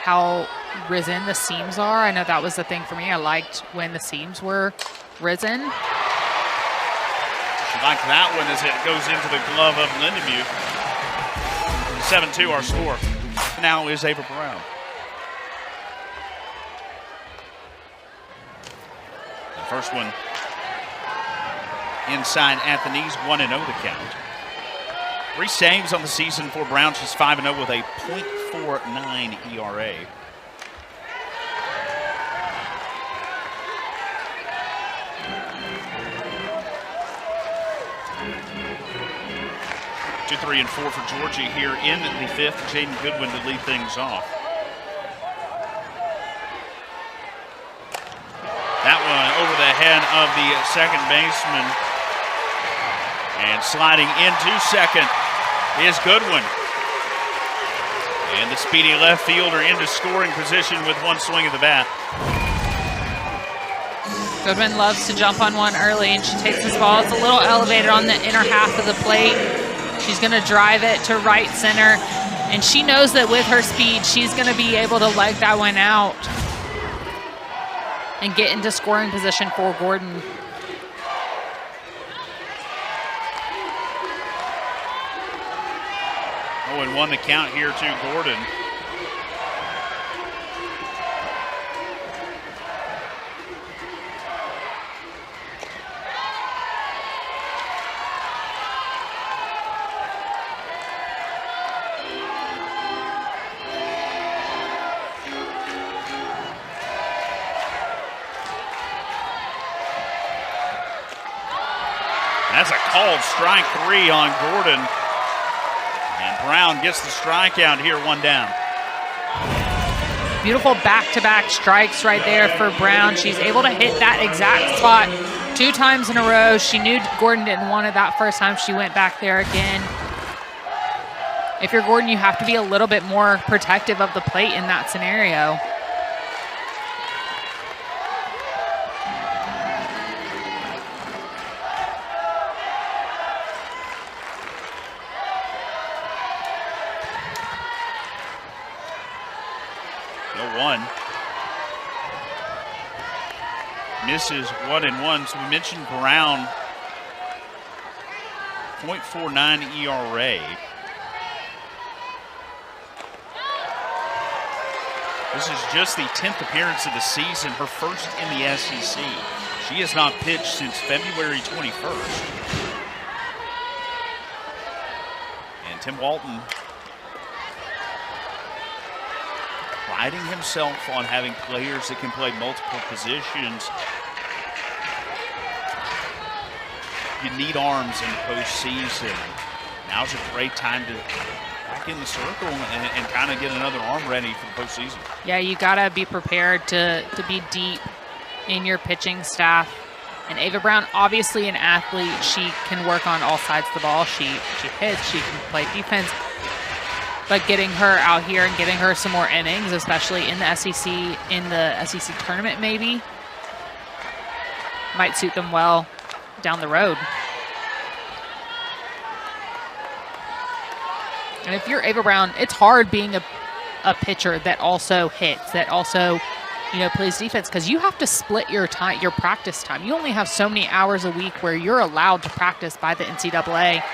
how risen the seams are. I know that was the thing for me. I liked when the seams were risen. She liked that one as it goes into the glove of Lindenmuth. 7-2 our score. Now is Ava Brown. The first one inside at the knees, 1-0 the count. 3 saves on the season for Brown. She's 5-0 with a .49 ERA. Two, 3, and 4 for Georgia here in the 5th. Jaden Goodwin to lead things off. That one over the head of the second baseman. And sliding into second is Goodwin. And the speedy left fielder into scoring position with one swing of the bat. Goodwin loves to jump on one early, and she takes this ball. It's a little elevated on the inner half of the plate. She's going to drive it to right center, and she knows that with her speed, she's going to be able to leg that one out and get into scoring position for Gordon. Oh, and 1 the count here to Gordon. That's a called strike 3 on Gordon. And Brown gets the strikeout here, 1 down. Beautiful back-to-back strikes right there for Brown. She's able to hit that exact spot 2 times in a row. She knew Gordon didn't want it that first time. She went back there again. If you're Gordon, you have to be a little bit more protective of the plate in that scenario. Misses 1-1. So we mentioned Brown, .49 ERA. This is just the 10th appearance of the season, her first in the SEC. She has not pitched since February 21st. And Tim Walton priding himself on having players that can play multiple positions. You need arms in the postseason. Now's a great time to back in the circle and kind of get another arm ready for the postseason. Yeah, you gotta be prepared to be deep in your pitching staff. And Ava Brown, obviously an athlete. She can work on all sides of the ball. She hits, she can play defense. But getting her out here and getting her some more innings, especially in the SEC tournament maybe, might suit them well down the road. And if you're Ava Brown, it's hard being a pitcher that also hits, that also, plays defense, because you have to split your time, your practice time. You only have so many hours a week where you're allowed to practice by the NCAA. A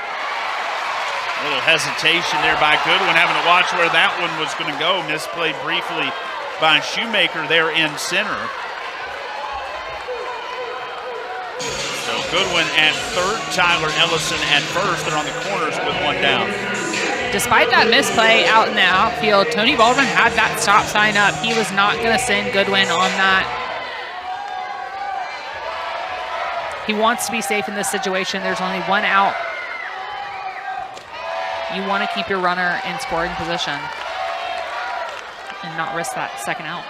little hesitation there by Goodwin, having to watch where that one was going to go. Misplayed briefly by Shoemaker there in center. So Goodwin at third, Tyler Ellison at first. They're on the corners with one down. Despite that misplay out in the outfield, Tony Baldwin had that stop sign up. He was not going to send Goodwin on that. He wants to be safe in this situation. There's only one out. You want to keep your runner in scoring position and not risk that second out.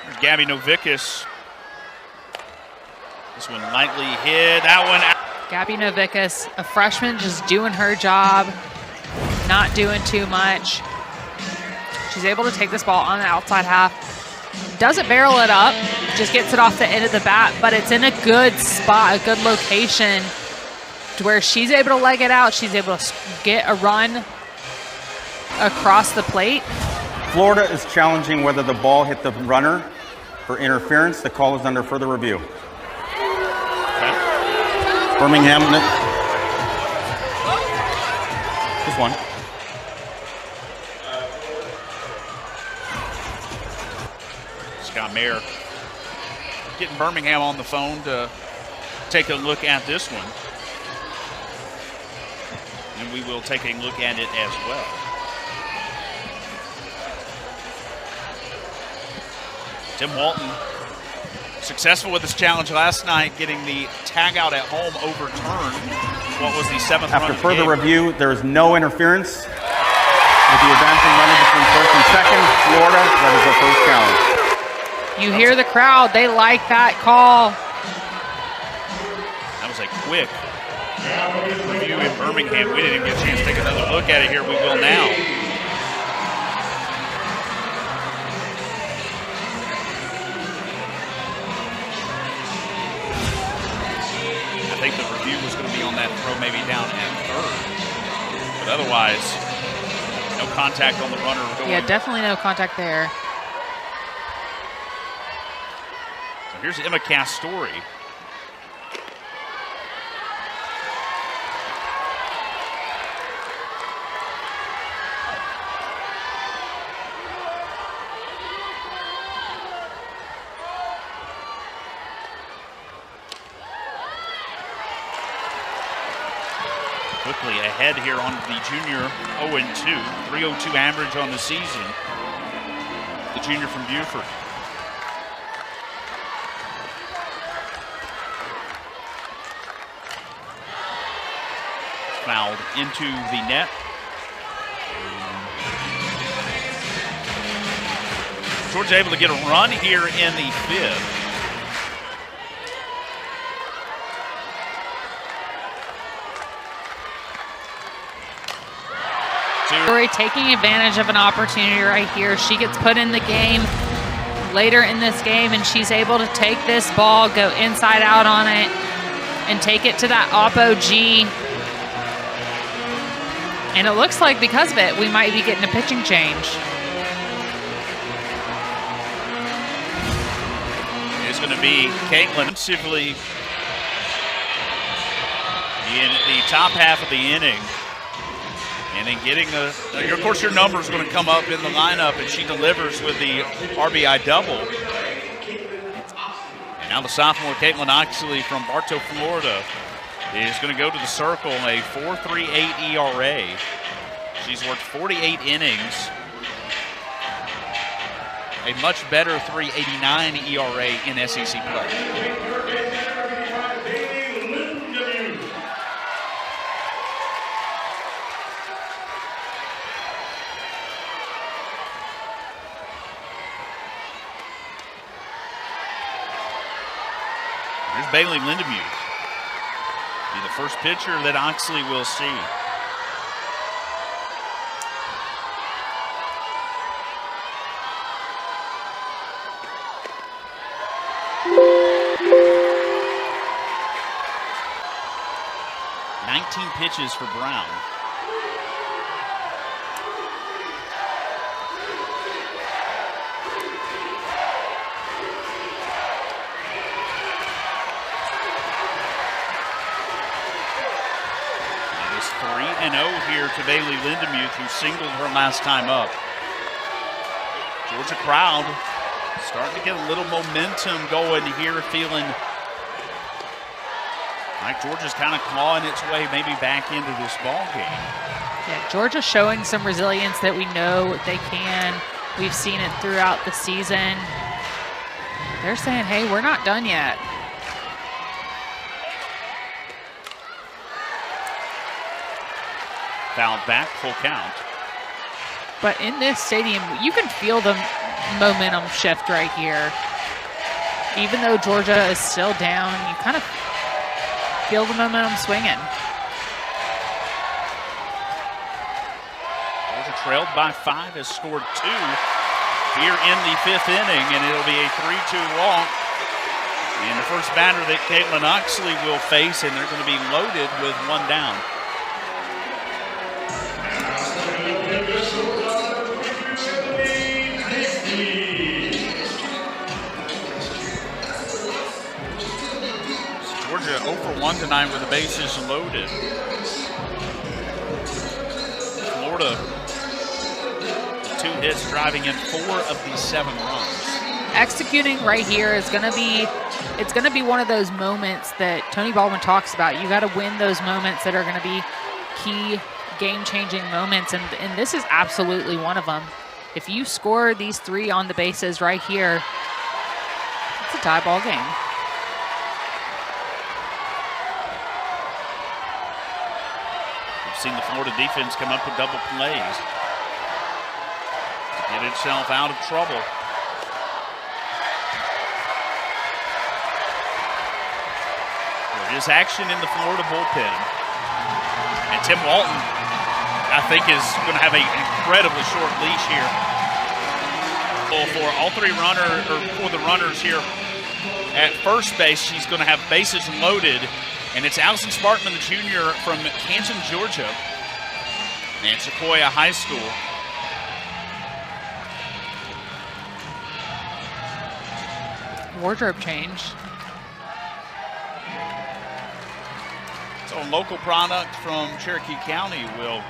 There's Gabby Novickas. This one lightly hit. That one out. Gabby Novickas, a freshman, just doing her job, not doing too much. She's able to take this ball on the outside half. Doesn't barrel it up, just gets it off the end of the bat, but it's in a good spot, a good location to where she's able to leg it out. She's able to get a run across the plate. Florida is challenging whether the ball hit the runner for interference. The call is under further review. Birmingham, just one. Scott Mayer getting Birmingham on the phone to take a look at this one. And we will take a look at it as well. Tim Walton successful with his challenge last night, getting the tag out at home overturned. What was the seventh run of the game? After further review, there is no interference with the advancing runner between first and second. Florida, that is their first challenge. You hear the crowd. They like that call. That was a quick review in Birmingham. We didn't even get a chance to take another look at it here. We will now. I think the review was going to be on that throw maybe down at third. But otherwise, no contact on the runner. Yeah, definitely no contact there. So here's Emma Castori. Quickly ahead here on the junior 0-2, 302 average on the season. The junior from Buford. Fouled into the net. Georgia able to get a run here in the fifth. Taking advantage of an opportunity right here. She gets put in the game later in this game, and she's able to take this ball, go inside out on it, and take it to that oppo G. And it looks like because of it, we might be getting a pitching change. It's going to be Caitlin simply in the top half of the inning. And then getting of course, your number is going to come up in the lineup, and she delivers with the RBI double. And now the sophomore, Caitlin Oxley from Bartow, Florida, is going to go to the circle, a 4.38 ERA. She's worked 48 innings, a much better 3.89 ERA in SEC play. Here's Bailey Lindemuth. Be the first pitcher that Oxley will see. Pitches for Brown. It is 3-0 here to Bailey Lindemuth, who singled her last time up. Georgia crowd starting to get a little momentum going here, feeling like Georgia's kind of clawing its way maybe back into this ball game. Yeah, Georgia showing some resilience that we know they can. We've seen it throughout the season. They're saying, hey, we're not done yet. Fouled back, full count. But in this stadium, you can feel the momentum shift right here. Even though Georgia is still down, you kind of feel the momentum swinging. Georgia trailed by 5, has scored 2 here in the 5th inning, and it'll be a 3-2 walk. And the first batter that Caitlin Oxley will face, and they're going to be loaded with 1 down. Georgia 0 for 1 tonight with the bases loaded. Florida, 2 hits, driving in 4 of these 7 runs. Executing right here is going to be, it's going to be one of those moments that Tony Baldwin talks about. You got to win those moments that are going to be key game-changing moments, and this is absolutely one of them. If you score these 3 on the bases right here, it's a tie ball game. Seen the Florida defense come up with double plays to get itself out of trouble. There is action in the Florida bullpen. And Tim Walton, I think, is going to have an incredibly short leash here. For all 3 for the runners here at first base, she's going to have bases loaded. And it's Allison Sparkman, the junior from Canton, Georgia, and Sequoia High School. Wardrobe change. So a local product from Cherokee County will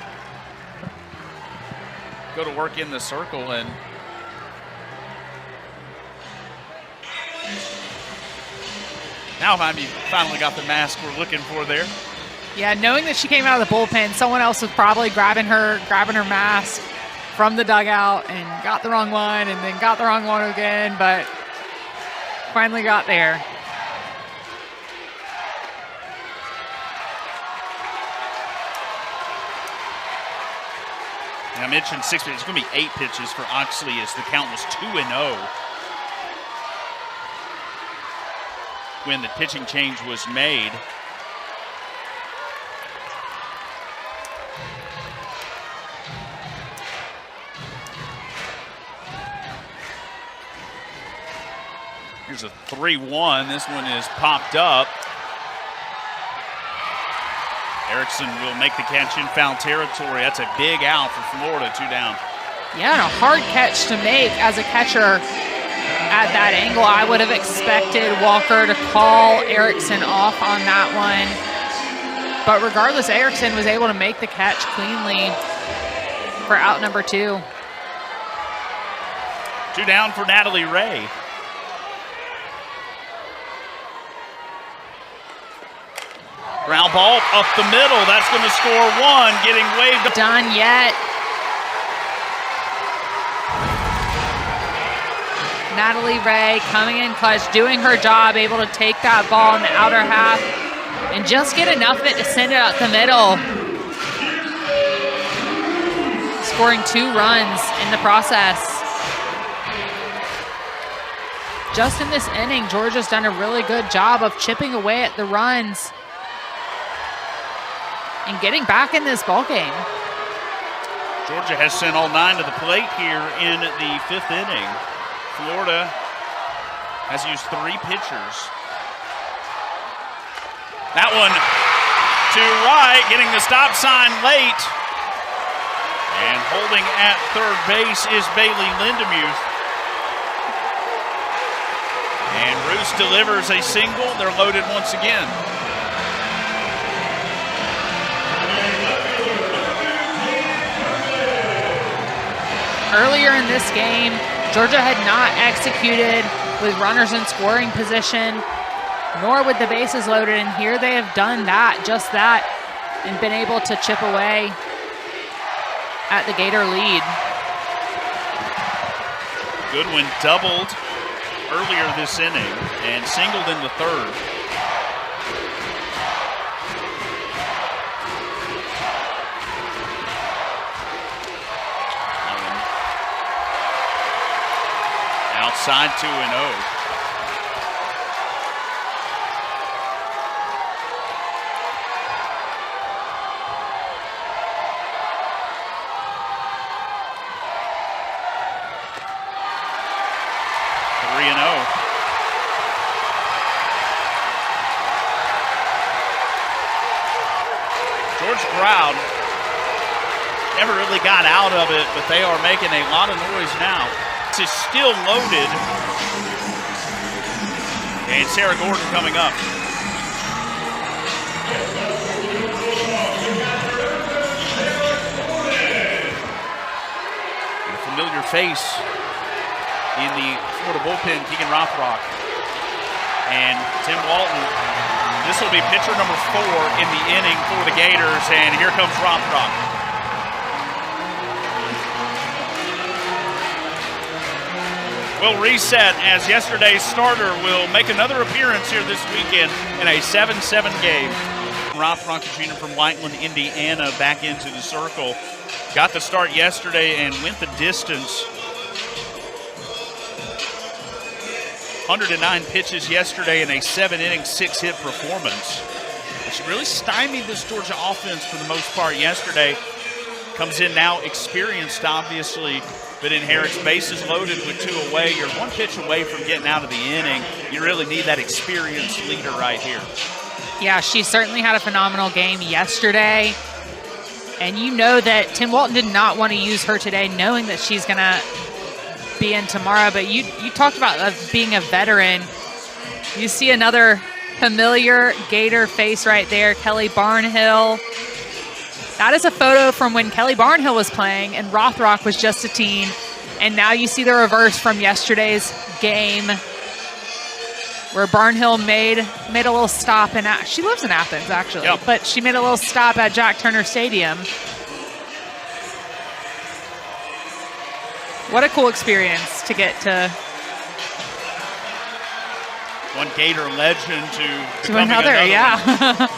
go to work in the circle, and now we finally got the mask we're looking for there. Yeah, knowing that she came out of the bullpen, someone else was probably grabbing her mask from the dugout and got the wrong one and then got the wrong one again, but finally got there. And I mentioned 6 pitches. It's going to be 8 pitches for Oxley as the count was 2-0. When the pitching change was made. Here's a 3-1. This one is popped up. Erickson will make the catch in foul territory. That's a big out for Florida, 2 down. Yeah, and a hard catch to make as a catcher. At that angle, I would have expected Walker to call Erickson off on that one. But regardless, Erickson was able to make the catch cleanly. for out number 2. 2 down for Natalie Ray. Ground ball up the middle. That's going to score 1. Getting waved. Done yet. Natalie Ray coming in clutch, doing her job, able to take that ball in the outer half and just get enough of it to send it up the middle. Scoring 2 runs in the process. Just in this inning, Georgia's done a really good job of chipping away at the runs and getting back in this ball game. Georgia has sent all 9 to the plate here in the 5th inning. Florida has used 3 pitchers. That one to right, getting the stop sign late. And holding at third base is Bailey Lindemuth. And Roos delivers a single. They're loaded once again. Earlier in this game, Georgia had not executed with runners in scoring position, nor with the bases loaded, and here they have done that, just that, and been able to chip away at the Gator lead. Goodwin doubled earlier this inning and singled in the 3rd. Outside 2-0. George crowd never really got out of it, but they are making a lot of noise now. Is still loaded, and Sarah Gordon coming up. And a familiar face in the Florida bullpen, Keegan Rothrock. And Tim Walton, this will be pitcher number 4 in the inning for the Gators, and here comes Rothrock. Will reset as yesterday's starter will make another appearance here this weekend in a 7-7 game. Rothrock, a junior from Whiteland, Indiana, back into the circle. Got the start yesterday and went the distance. 109 pitches yesterday in a 7-inning, 6-hit performance. She really stymied this Georgia offense for the most part yesterday. Comes in now experienced, obviously, but inherits bases loaded with 2 away. You're 1 pitch away from getting out of the inning. You really need that experienced leader right here. Yeah, she certainly had a phenomenal game yesterday. And you know that Tim Walton did not want to use her today, knowing that she's going to be in tomorrow. But you talked about being a veteran. You see another familiar Gator face right there, Kelly Barnhill. That is a photo from when Kelly Barnhill was playing and Rothrock was just a teen. And now you see the reverse from yesterday's game where Barnhill made a little stop. She lives in Athens, actually. Yep. But she made a little stop at Jack Turner Stadium. What a cool experience to get to. One Gator legend to another yeah. One.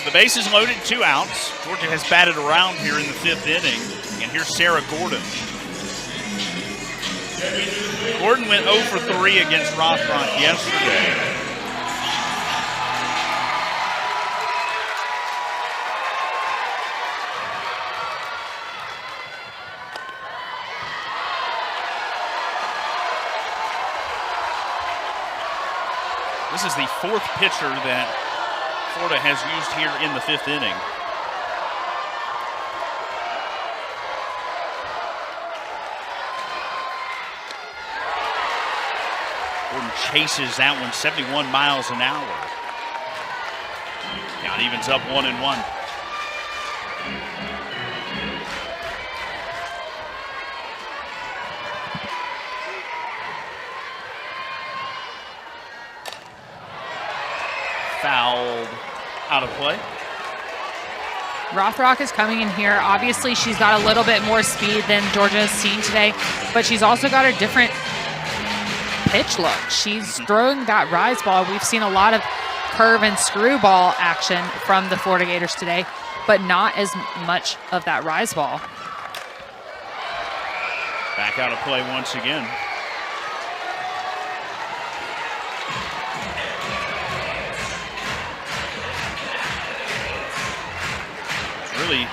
The bases loaded, 2 outs. Georgia has batted around here in the 5th inning. And here's Sarah Gordon. Gordon went 0 for 3 against Rothrock yesterday. This is the 4th pitcher that Florida has used here in the 5th inning. chases that one 71 miles an hour. Now it evens up 1-1. Fouled out of play. Rothrock is coming in here. Obviously, she's got a little bit more speed than Georgia has seen today, but she's also got a different pitch look. She's throwing that rise ball. We've seen a lot of curve and screwball action from the Florida Gators today, but not as much of that rise ball. Back out of play once again. Really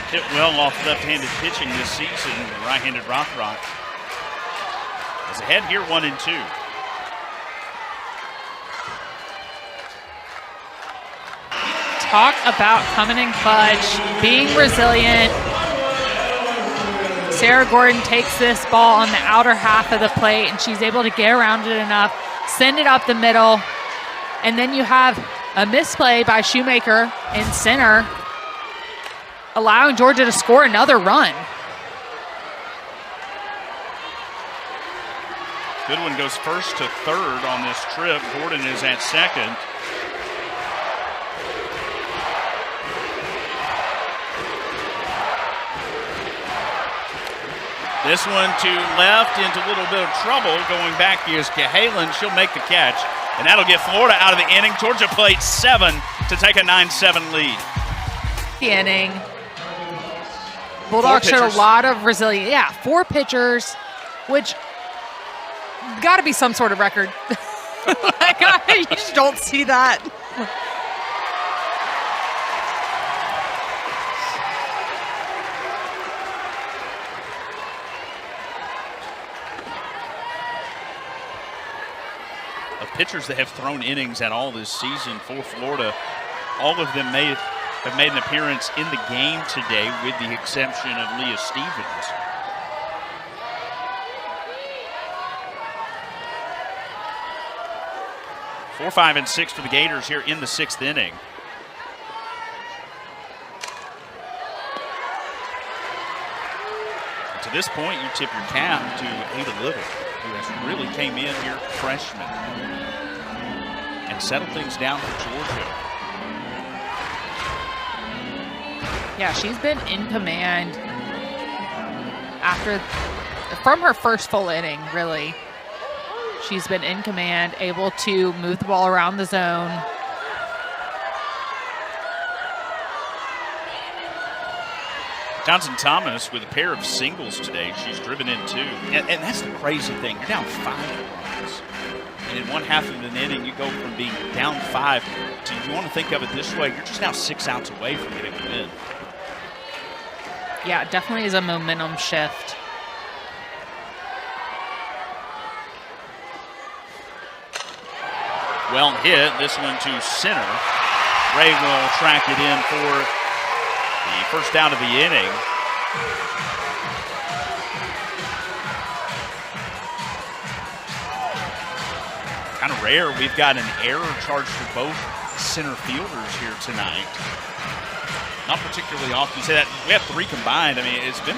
hit well off left-handed pitching this season, right-handed Rothrock. Is ahead here 1-2. Talk about coming in clutch, being resilient. Sarah Gordon takes this ball on the outer half of the plate, and she's able to get around it enough, send it up the middle, and then you have a misplay by Shoemaker in center, allowing Georgia to score another run. Goodwin goes first to third on this trip. Gordon is at second. This one to left into a little bit of trouble. Going back is Cahalan. She'll make the catch, and that'll get Florida out of the inning. Georgia played 7 to take a 9-7 lead. The inning. Bulldogs showed a lot of resilience. Yeah, 4 pitchers, which got to be some sort of record. You just don't see that. Of pitchers that have thrown innings at all this season for Florida, all of them have made an appearance in the game today, with the exception of Leah Stevens. Four, 5, and 6 for the Gators here in the 6th inning. To this point, you tip your cap to Ada Little, who has really came in here freshman and settled things down for Georgia. Yeah, she's been in command from her first full inning, really. She's been in command, able to move the ball around the zone. Johnson Thomas with a pair of singles today. She's driven in 2. And that's the crazy thing. You're down 5 runs. And in one half of an inning, you go from being down 5 to, you want to think of it this way, you're just now 6 outs away from getting a win. Yeah, it definitely is a momentum shift. Well hit. This one to center. Ray will track it in for the first down of the inning. Kind of rare. We've got an error charged for both center fielders here tonight. Not particularly often you say that. We have 3 combined. I mean, it's been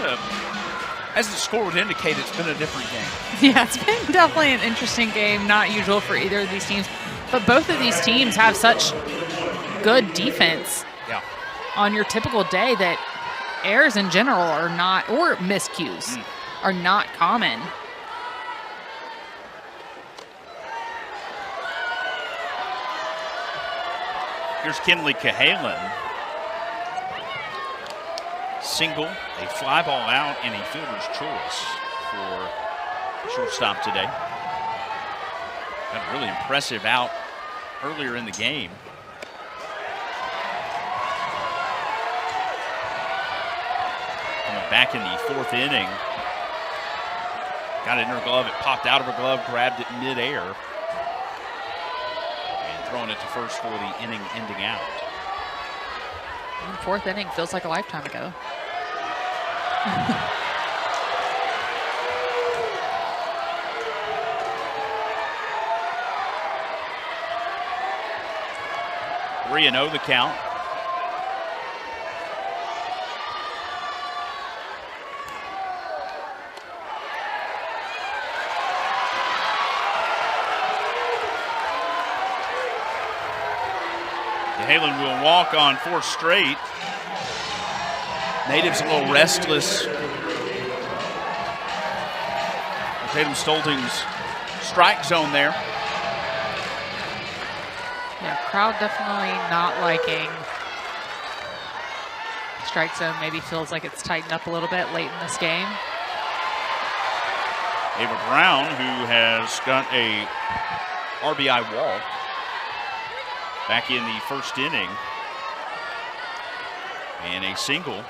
as the score would indicate, it's been a different game. Yeah, it's been definitely an interesting game. Not usual for either of these teams. But both of these teams have such good defense on your typical day that errors in general are not, or miscues, are not common. Here's Kinley Cahalan. Single, a fly ball out, and a fielder's choice for shortstop today. Got a really impressive out earlier in the game. Coming back in the 4th inning. Got it in her glove, it popped out of her glove, grabbed it midair. And throwing it to first for the inning ending out. The 4th inning feels like a lifetime ago. 3-0 the count. Halen will walk on 4 straight. Natives a little restless. Tatum Stolting's strike zone there. Yeah, crowd definitely not liking strike zone. Maybe feels like it's tightened up a little bit late in this game. Ava Brown, who has got a RBI walk back in the first inning, and a single.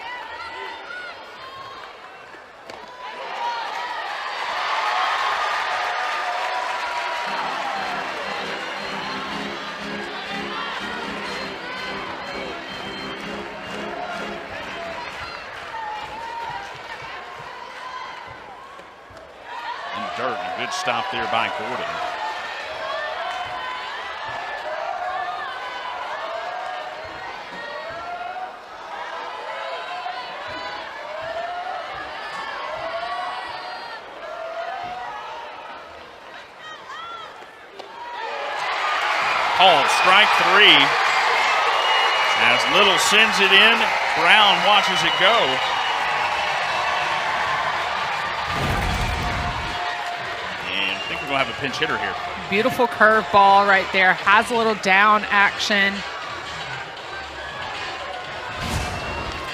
In the dirt, a good stop there by Gordon. Called strike 3. As Little sends it in, Brown watches it go. And I think we're going to have a pinch hitter here. Beautiful curve ball right there. Has a little down action.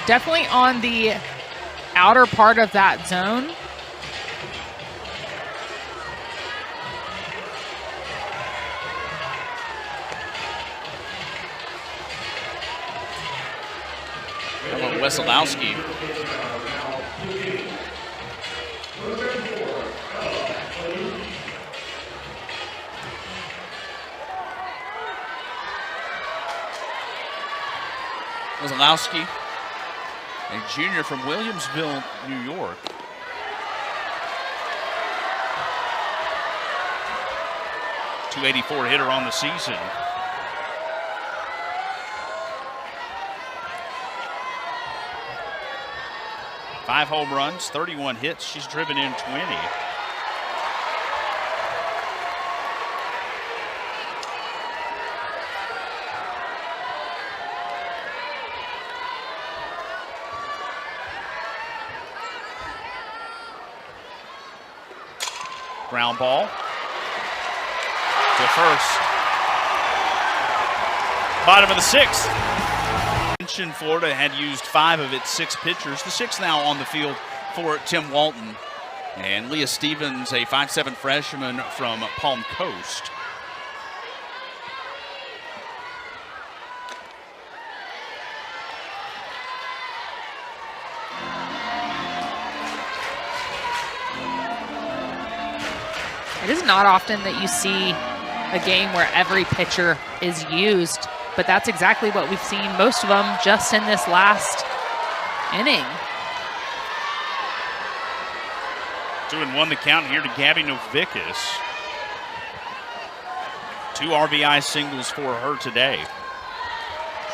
Definitely on the outer part of that zone. Wesolowski. Wesolowski, a junior from Williamsville, New York. .284 hitter on the season. 5 home runs, 31 hits. She's driven in 20. Ground ball to first. Bottom of the 6th. Florida had used 5 of its 6 pitchers. The 6th now on the field for Tim Walton. And Leah Stevens, a 5'7" freshman from Palm Coast. It is not often that you see a game where every pitcher is used, but that's exactly what we've seen, most of them just in this last inning. 2-1 the count here to Gabby Novickus. 2 RBI singles for her today.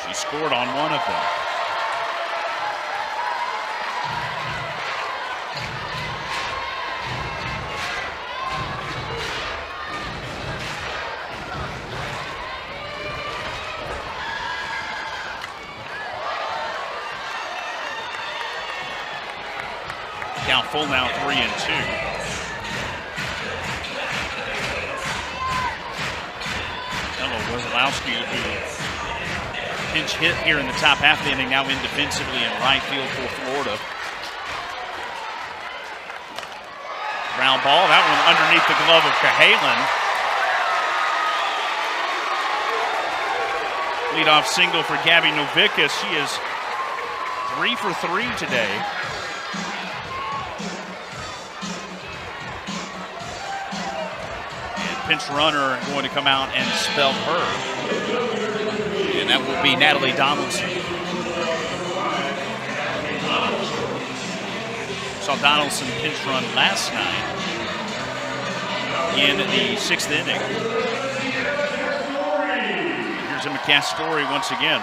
She scored on one of them. Count full now, 3-2. Ella Wesolowski, who pinch hit here in the top half of the inning, now in defensively in right field for Florida. Ground ball, that one underneath the glove of Cahalan. Leadoff single for Gabby Novickus. She is 3 for 3 today. Pinch runner going to come out and spell her. And that will be Natalie Donaldson. Saw Donaldson pinch run last night in the 6th inning. Gators in McCastory once again.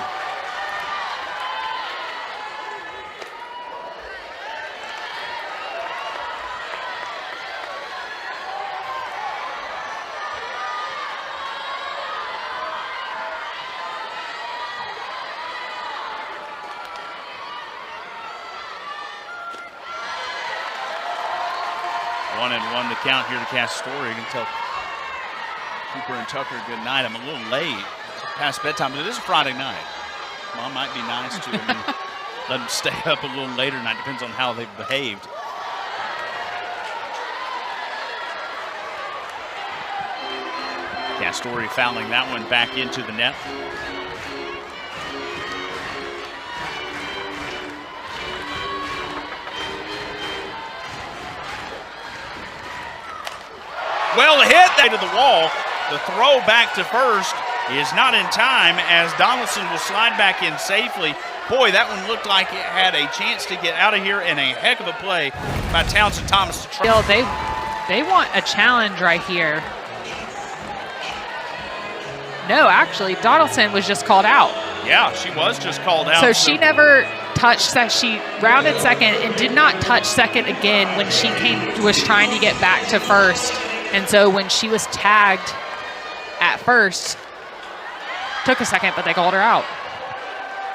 One and one to count here to Castoria. You can tell Cooper and Tucker good night. I'm a little late. It's past bedtime, but it is a Friday night. Mom might be nice to them and let them stay up a little later tonight. Depends on how they've behaved. Castoria fouling that one back into the net. Well hit that to the wall. The throw back to first is not in time as Donaldson will slide back in safely. Boy, that one looked like it had a chance to get out of here, and a heck of a play by Townsend Thomas to try. They want a challenge right here. No, actually, Donaldson was just called out. Yeah, she was just called out. So she never touched that. She rounded second and did not touch second again when she was trying to get back to first. And so when she was tagged at first, took a second, but they called her out.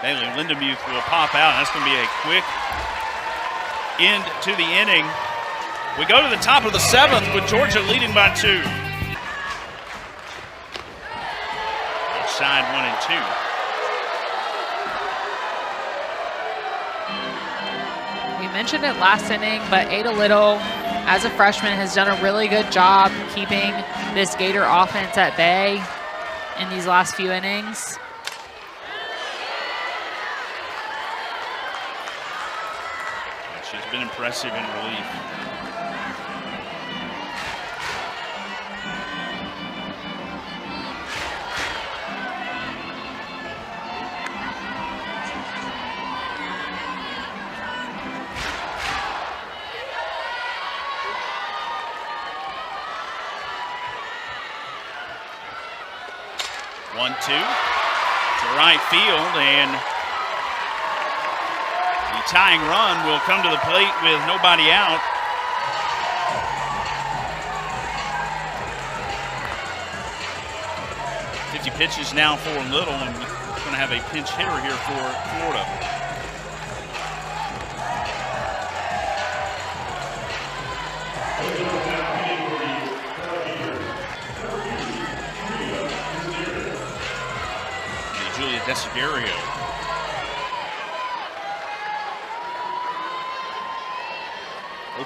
Bailey Lindemuth will pop out. That's going to be a quick end to the inning. We go to the top of the seventh with Georgia leading by 2. Side 1 and 2. We mentioned it last inning, but Ada Little, as a freshman, has done a really good job keeping this Gator offense at bay in these last few innings. She's been impressive in relief. One, two, to right field, and the tying run will come to the plate with nobody out. "50 pitches now for Little, and we're going to have a pinch hitter here for Florida. Desiderio.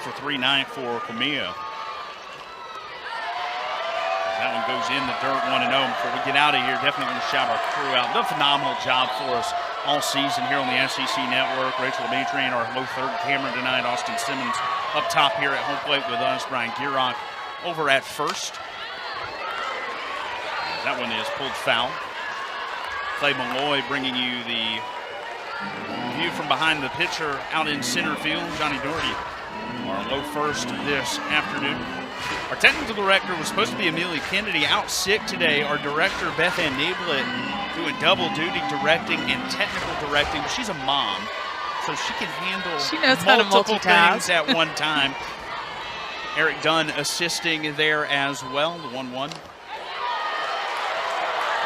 For 3-9 for Camilla. That one goes in the dirt, 1-0. Before we get out of here, definitely going to shout our crew out. Done a phenomenal job for us all season here on the SEC Network. Rachel Demetri and our low third camera tonight. Austin Simmons up top here at home plate with us. Brian Gierock over at first. That one is pulled foul. Clay Malloy bringing you the view from behind the pitcher out in center field. Johnny Doherty, our low first this afternoon. Our technical director was supposed to be Amelia Kennedy, out sick today. Our director, Beth Ann Niblett, doing double duty, directing and technical directing. She's a mom, so she can handle multiple things at one time. Eric Dunn assisting there as well, the 1-1.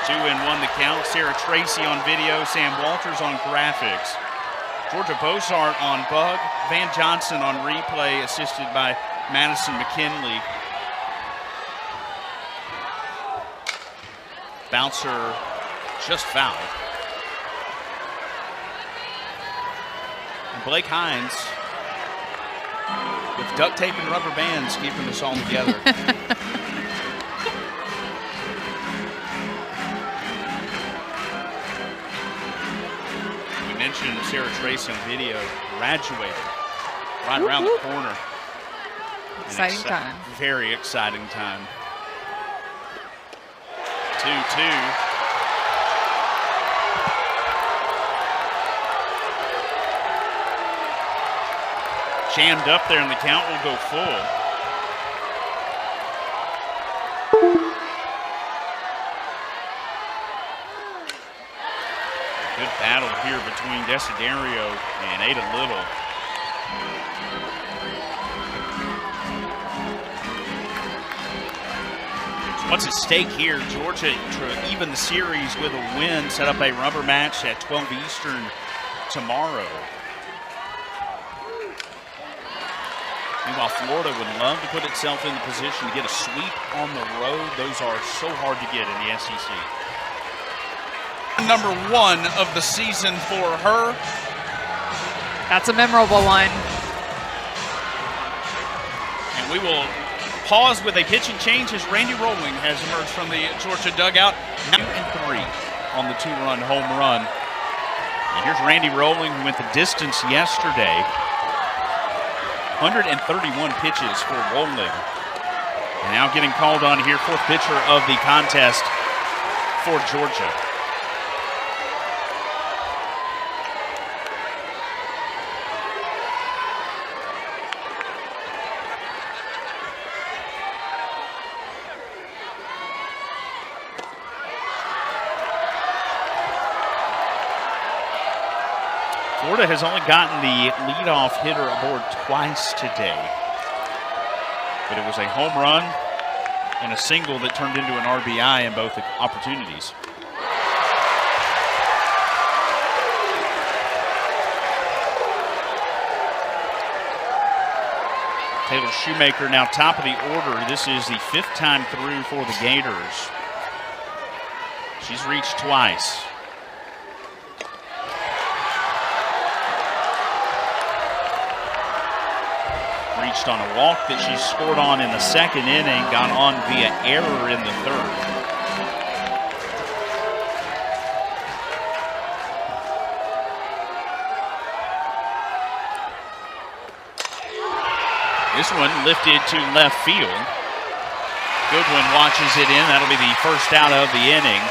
2-1 the count. Sarah Tracy on video, Sam Walters on graphics. Georgia Bosart on bug. Van Johnson on replay, assisted by Madison McKinley. Bouncer just fouled. And Blake Hines with duct tape and rubber bands keeping this all together. Mentioned Sarah Tracy on video, graduated right around the corner. Exciting time. Very exciting time. 2-2. Jammed up there, and the count will go full. Good battle here between Desiderio and Ada Little. So what's at stake here? Georgia to even the series with a win, set up a rubber match at 12 Eastern tomorrow. Meanwhile, Florida would love to put itself in the position to get a sweep on the road. Those are so hard to get in the SEC. Number 1 of the season for her. That's a memorable one. And we will pause with a pitching change as Randy Rolling has emerged from the Georgia dugout. 9-3 on the 2-run home run. And here's Randy Rolling, who went the distance yesterday. 131 pitches for Rolling. And now getting called on here, 4th pitcher of the contest for Georgia. Florida has only gotten the leadoff hitter aboard twice today. But it was a home run and a single that turned into an RBI in both opportunities. Taylor Shoemaker now top of the order. This is the 5th time through for the Gators. She's reached twice. Reached on a walk that she scored on in the 2nd inning, got on via error in the 3rd. This one lifted to left field. Goodwin watches it in. That'll be the first out of the inning.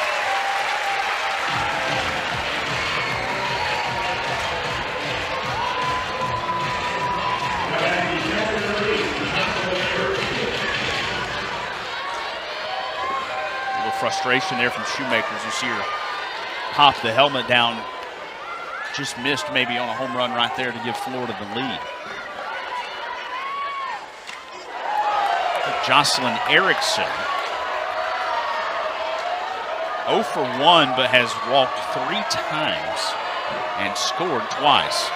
Frustration there from Shoemaker as you see her pop the helmet down. Just missed maybe on a home run right there to give Florida the lead. Jocelyn Erickson, 0 for 1, but has walked 3 times and scored twice.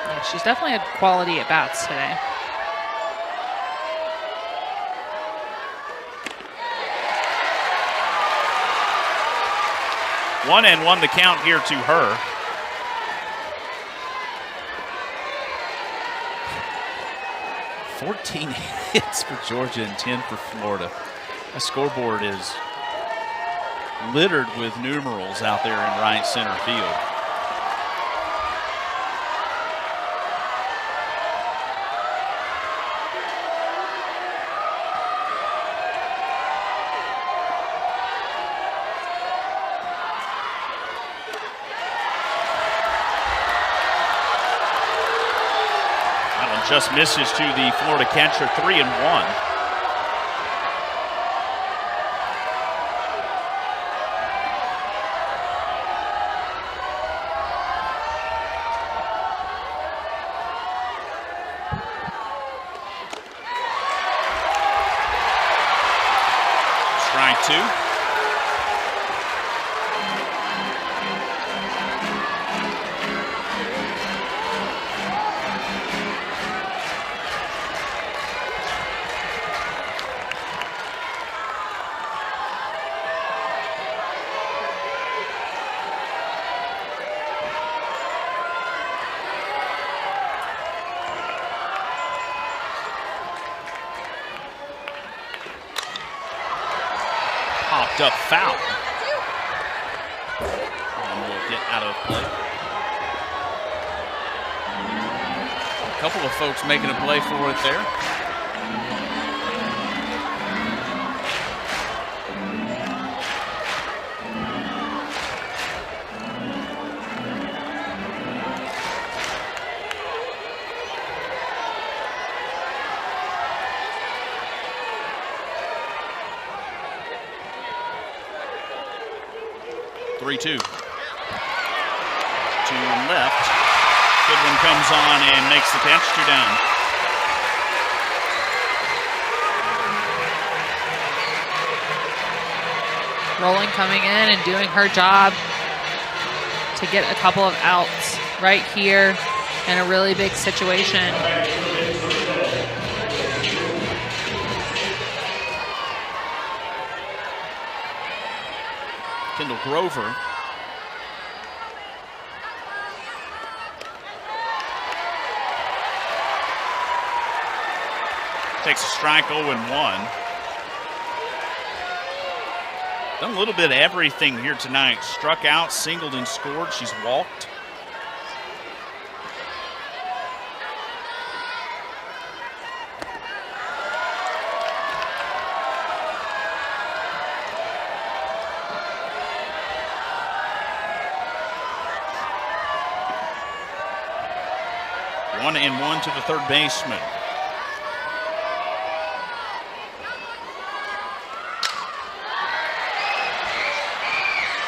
Yeah, she's definitely had quality at bats today. 1-1 the count here to her. "14 hits for Georgia and 10 for Florida." The scoreboard is littered with numerals out there in right center field. Just misses to the Florida catcher, 3-1. Strike 2. Up foul. And we'll get out of play. A couple of folks making a play for it there. 3-2. To left. Goodwin comes on and makes the catch. 2 down. Rowling coming in and doing her job to get a couple of outs right here in a really big situation. Kendall Grover. Takes a strike, 0-1. Done a little bit of everything here tonight. Struck out, singled, and scored. She's walked. One and one to the third baseman.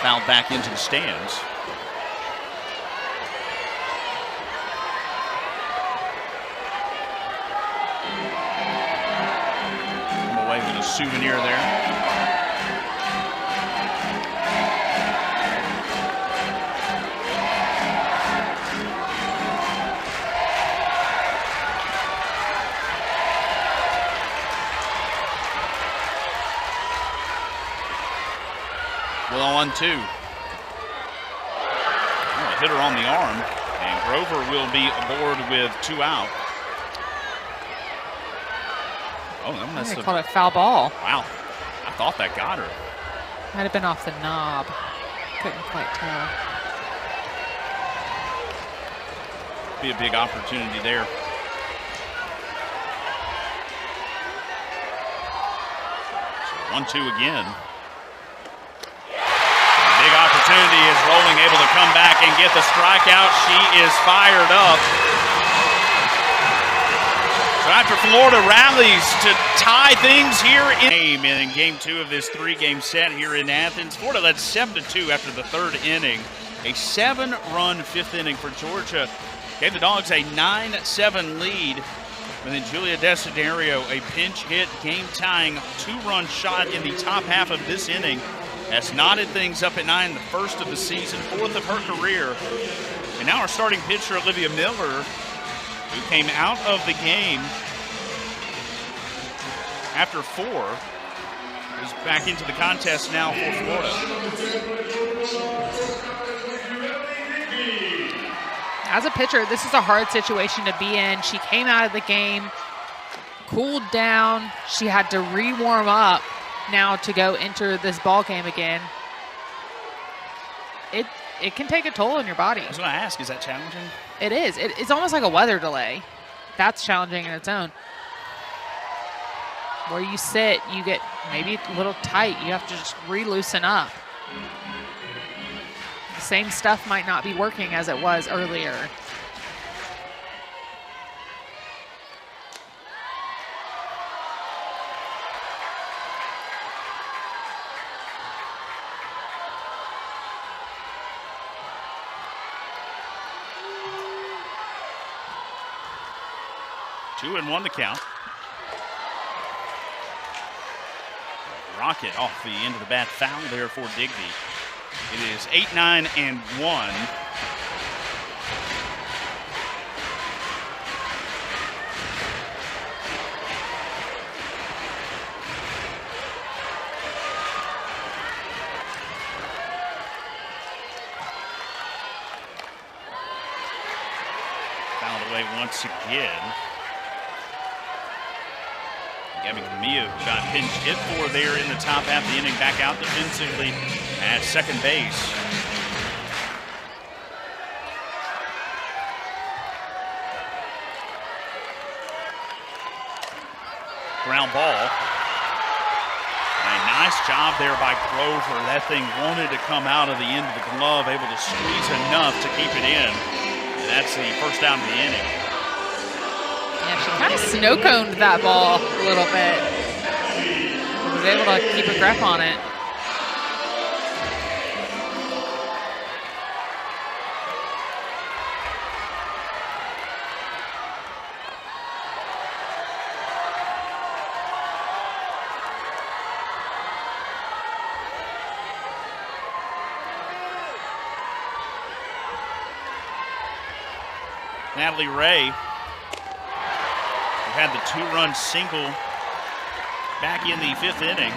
Fouled back into the stands. Come away with a souvenir there. Well, 1-2. Hit her on the arm, and Grover will be aboard with 2 out. Oh, that must have called it foul ball. Wow, I thought that got her. Might have been off the knob. Couldn't quite tell. Be a big opportunity there. So 1-2 again. Opportunity is Rowling able to come back and get the strikeout. She is fired up. So after Florida rallies to tie things here in game 2 of this 3-game set here in Athens, Florida led 7-2 after the 3rd inning. A 7-run 5th inning for Georgia gave the Dogs a 9-7 lead. And then Julia Desiderio, a pinch hit, game-tying 2-run shot in the top half of this inning, has knotted things up at 9, the first of the season, 4th of her career. And now our starting pitcher, Olivia Miller, who came out of the game after 4, is back into the contest now for Florida. As a pitcher, this is a hard situation to be in. She came out of the game, cooled down. She had to re-warm up now to go enter this ball game again. It can take a toll on your body. I was going to ask, is that challenging? It is. It's almost like a weather delay. That's challenging in its own. Where you sit, you get maybe a little tight. You have to just re-loosen up. The same stuff might not be working as it was earlier. Two and 1 the count. Rocket off the end of the bat, foul there for Digby. It is 8-9 and 1. Fouled away once again. Gabby Camillo got pinch hit for there in the top half of the inning, back out defensively at second base. Ground ball. A nice job there by Grover. That thing wanted to come out of the end of the glove, able to squeeze enough to keep it in. And that's the first down of the inning. Yeah, she kind of snow-coned that ball a little bit. Was able to keep a grip on it. Natalie Ray, who had the 2-run single back in the 5th inning.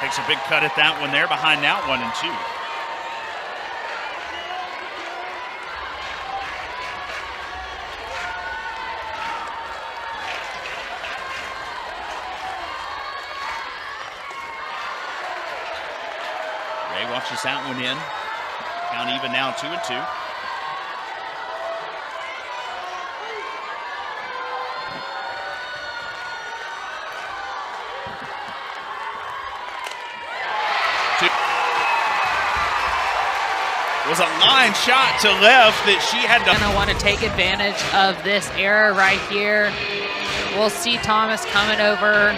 Takes a big cut at that one there, behind now 1-2. Ray watches that one in. Count even now, 2-2. Was a line shot to left that she had to. Gonna want to take advantage of this error right here. We'll see Thomas coming over.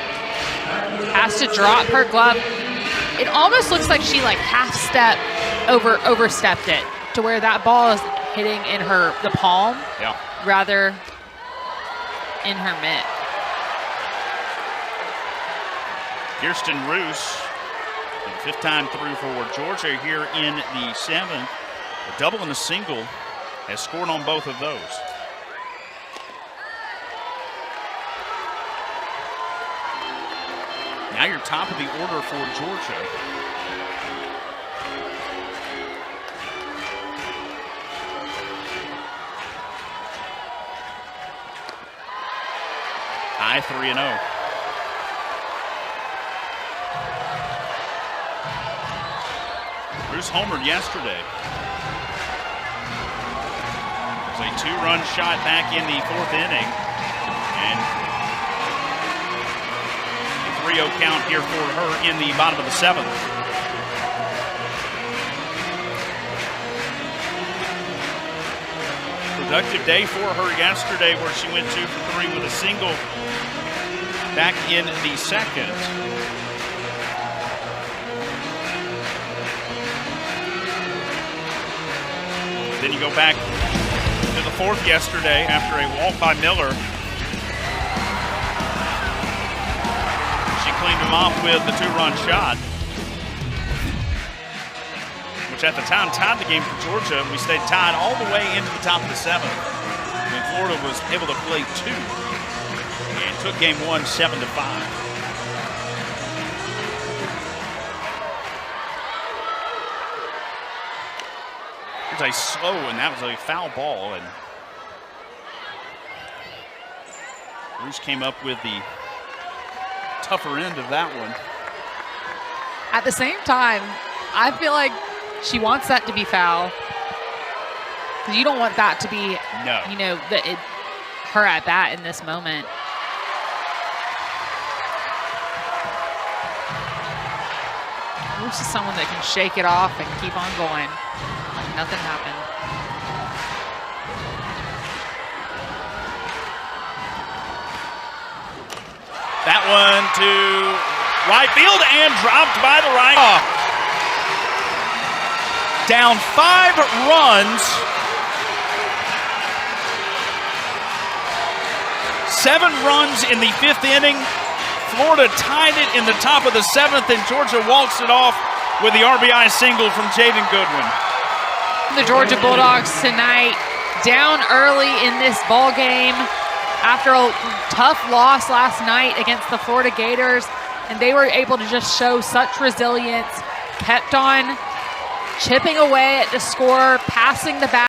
Has to drop her glove. It almost looks like she like half-step overstepped it to where that ball is hitting in the palm, rather in her mitt. Kirsten Roos, the 5th time through for Georgia here in the 7th. A double and a single, has scored on both of those. Now you're top of the order for Georgia. High 3-0. Bruce homered yesterday. It was a 2-run shot back in the 4th inning. And a 3-0 count here for her in the bottom of the 7th. Productive day for her yesterday where she went 2 for 3 with a single back in the 2nd. Then you go back to the 4th yesterday after a walk by Miller. She cleaned him off with the 2-run shot, which at the time tied the game for Georgia. We stayed tied all the way into the top of the 7th. And Florida was able to play 2 and took game 1 7-5. A slow, and that was a foul ball, and Bruce came up with the tougher end of that one. At the same time, I feel like she wants that to be foul, because you don't want that to be, you know, her at bat in this moment. Bruce is someone that can shake it off and keep on going. Nothing happened. That one to right field and dropped by the right. Down 5 runs. 7 runs in the 5th inning. Florida tied it in the top of the 7th, and Georgia walks it off with the RBI single from Jaden Goodwin. The Georgia Bulldogs tonight down early in this ball game after a tough loss last night against the Florida Gators, and they were able to just show such resilience, kept on chipping away at the score, passing the bat.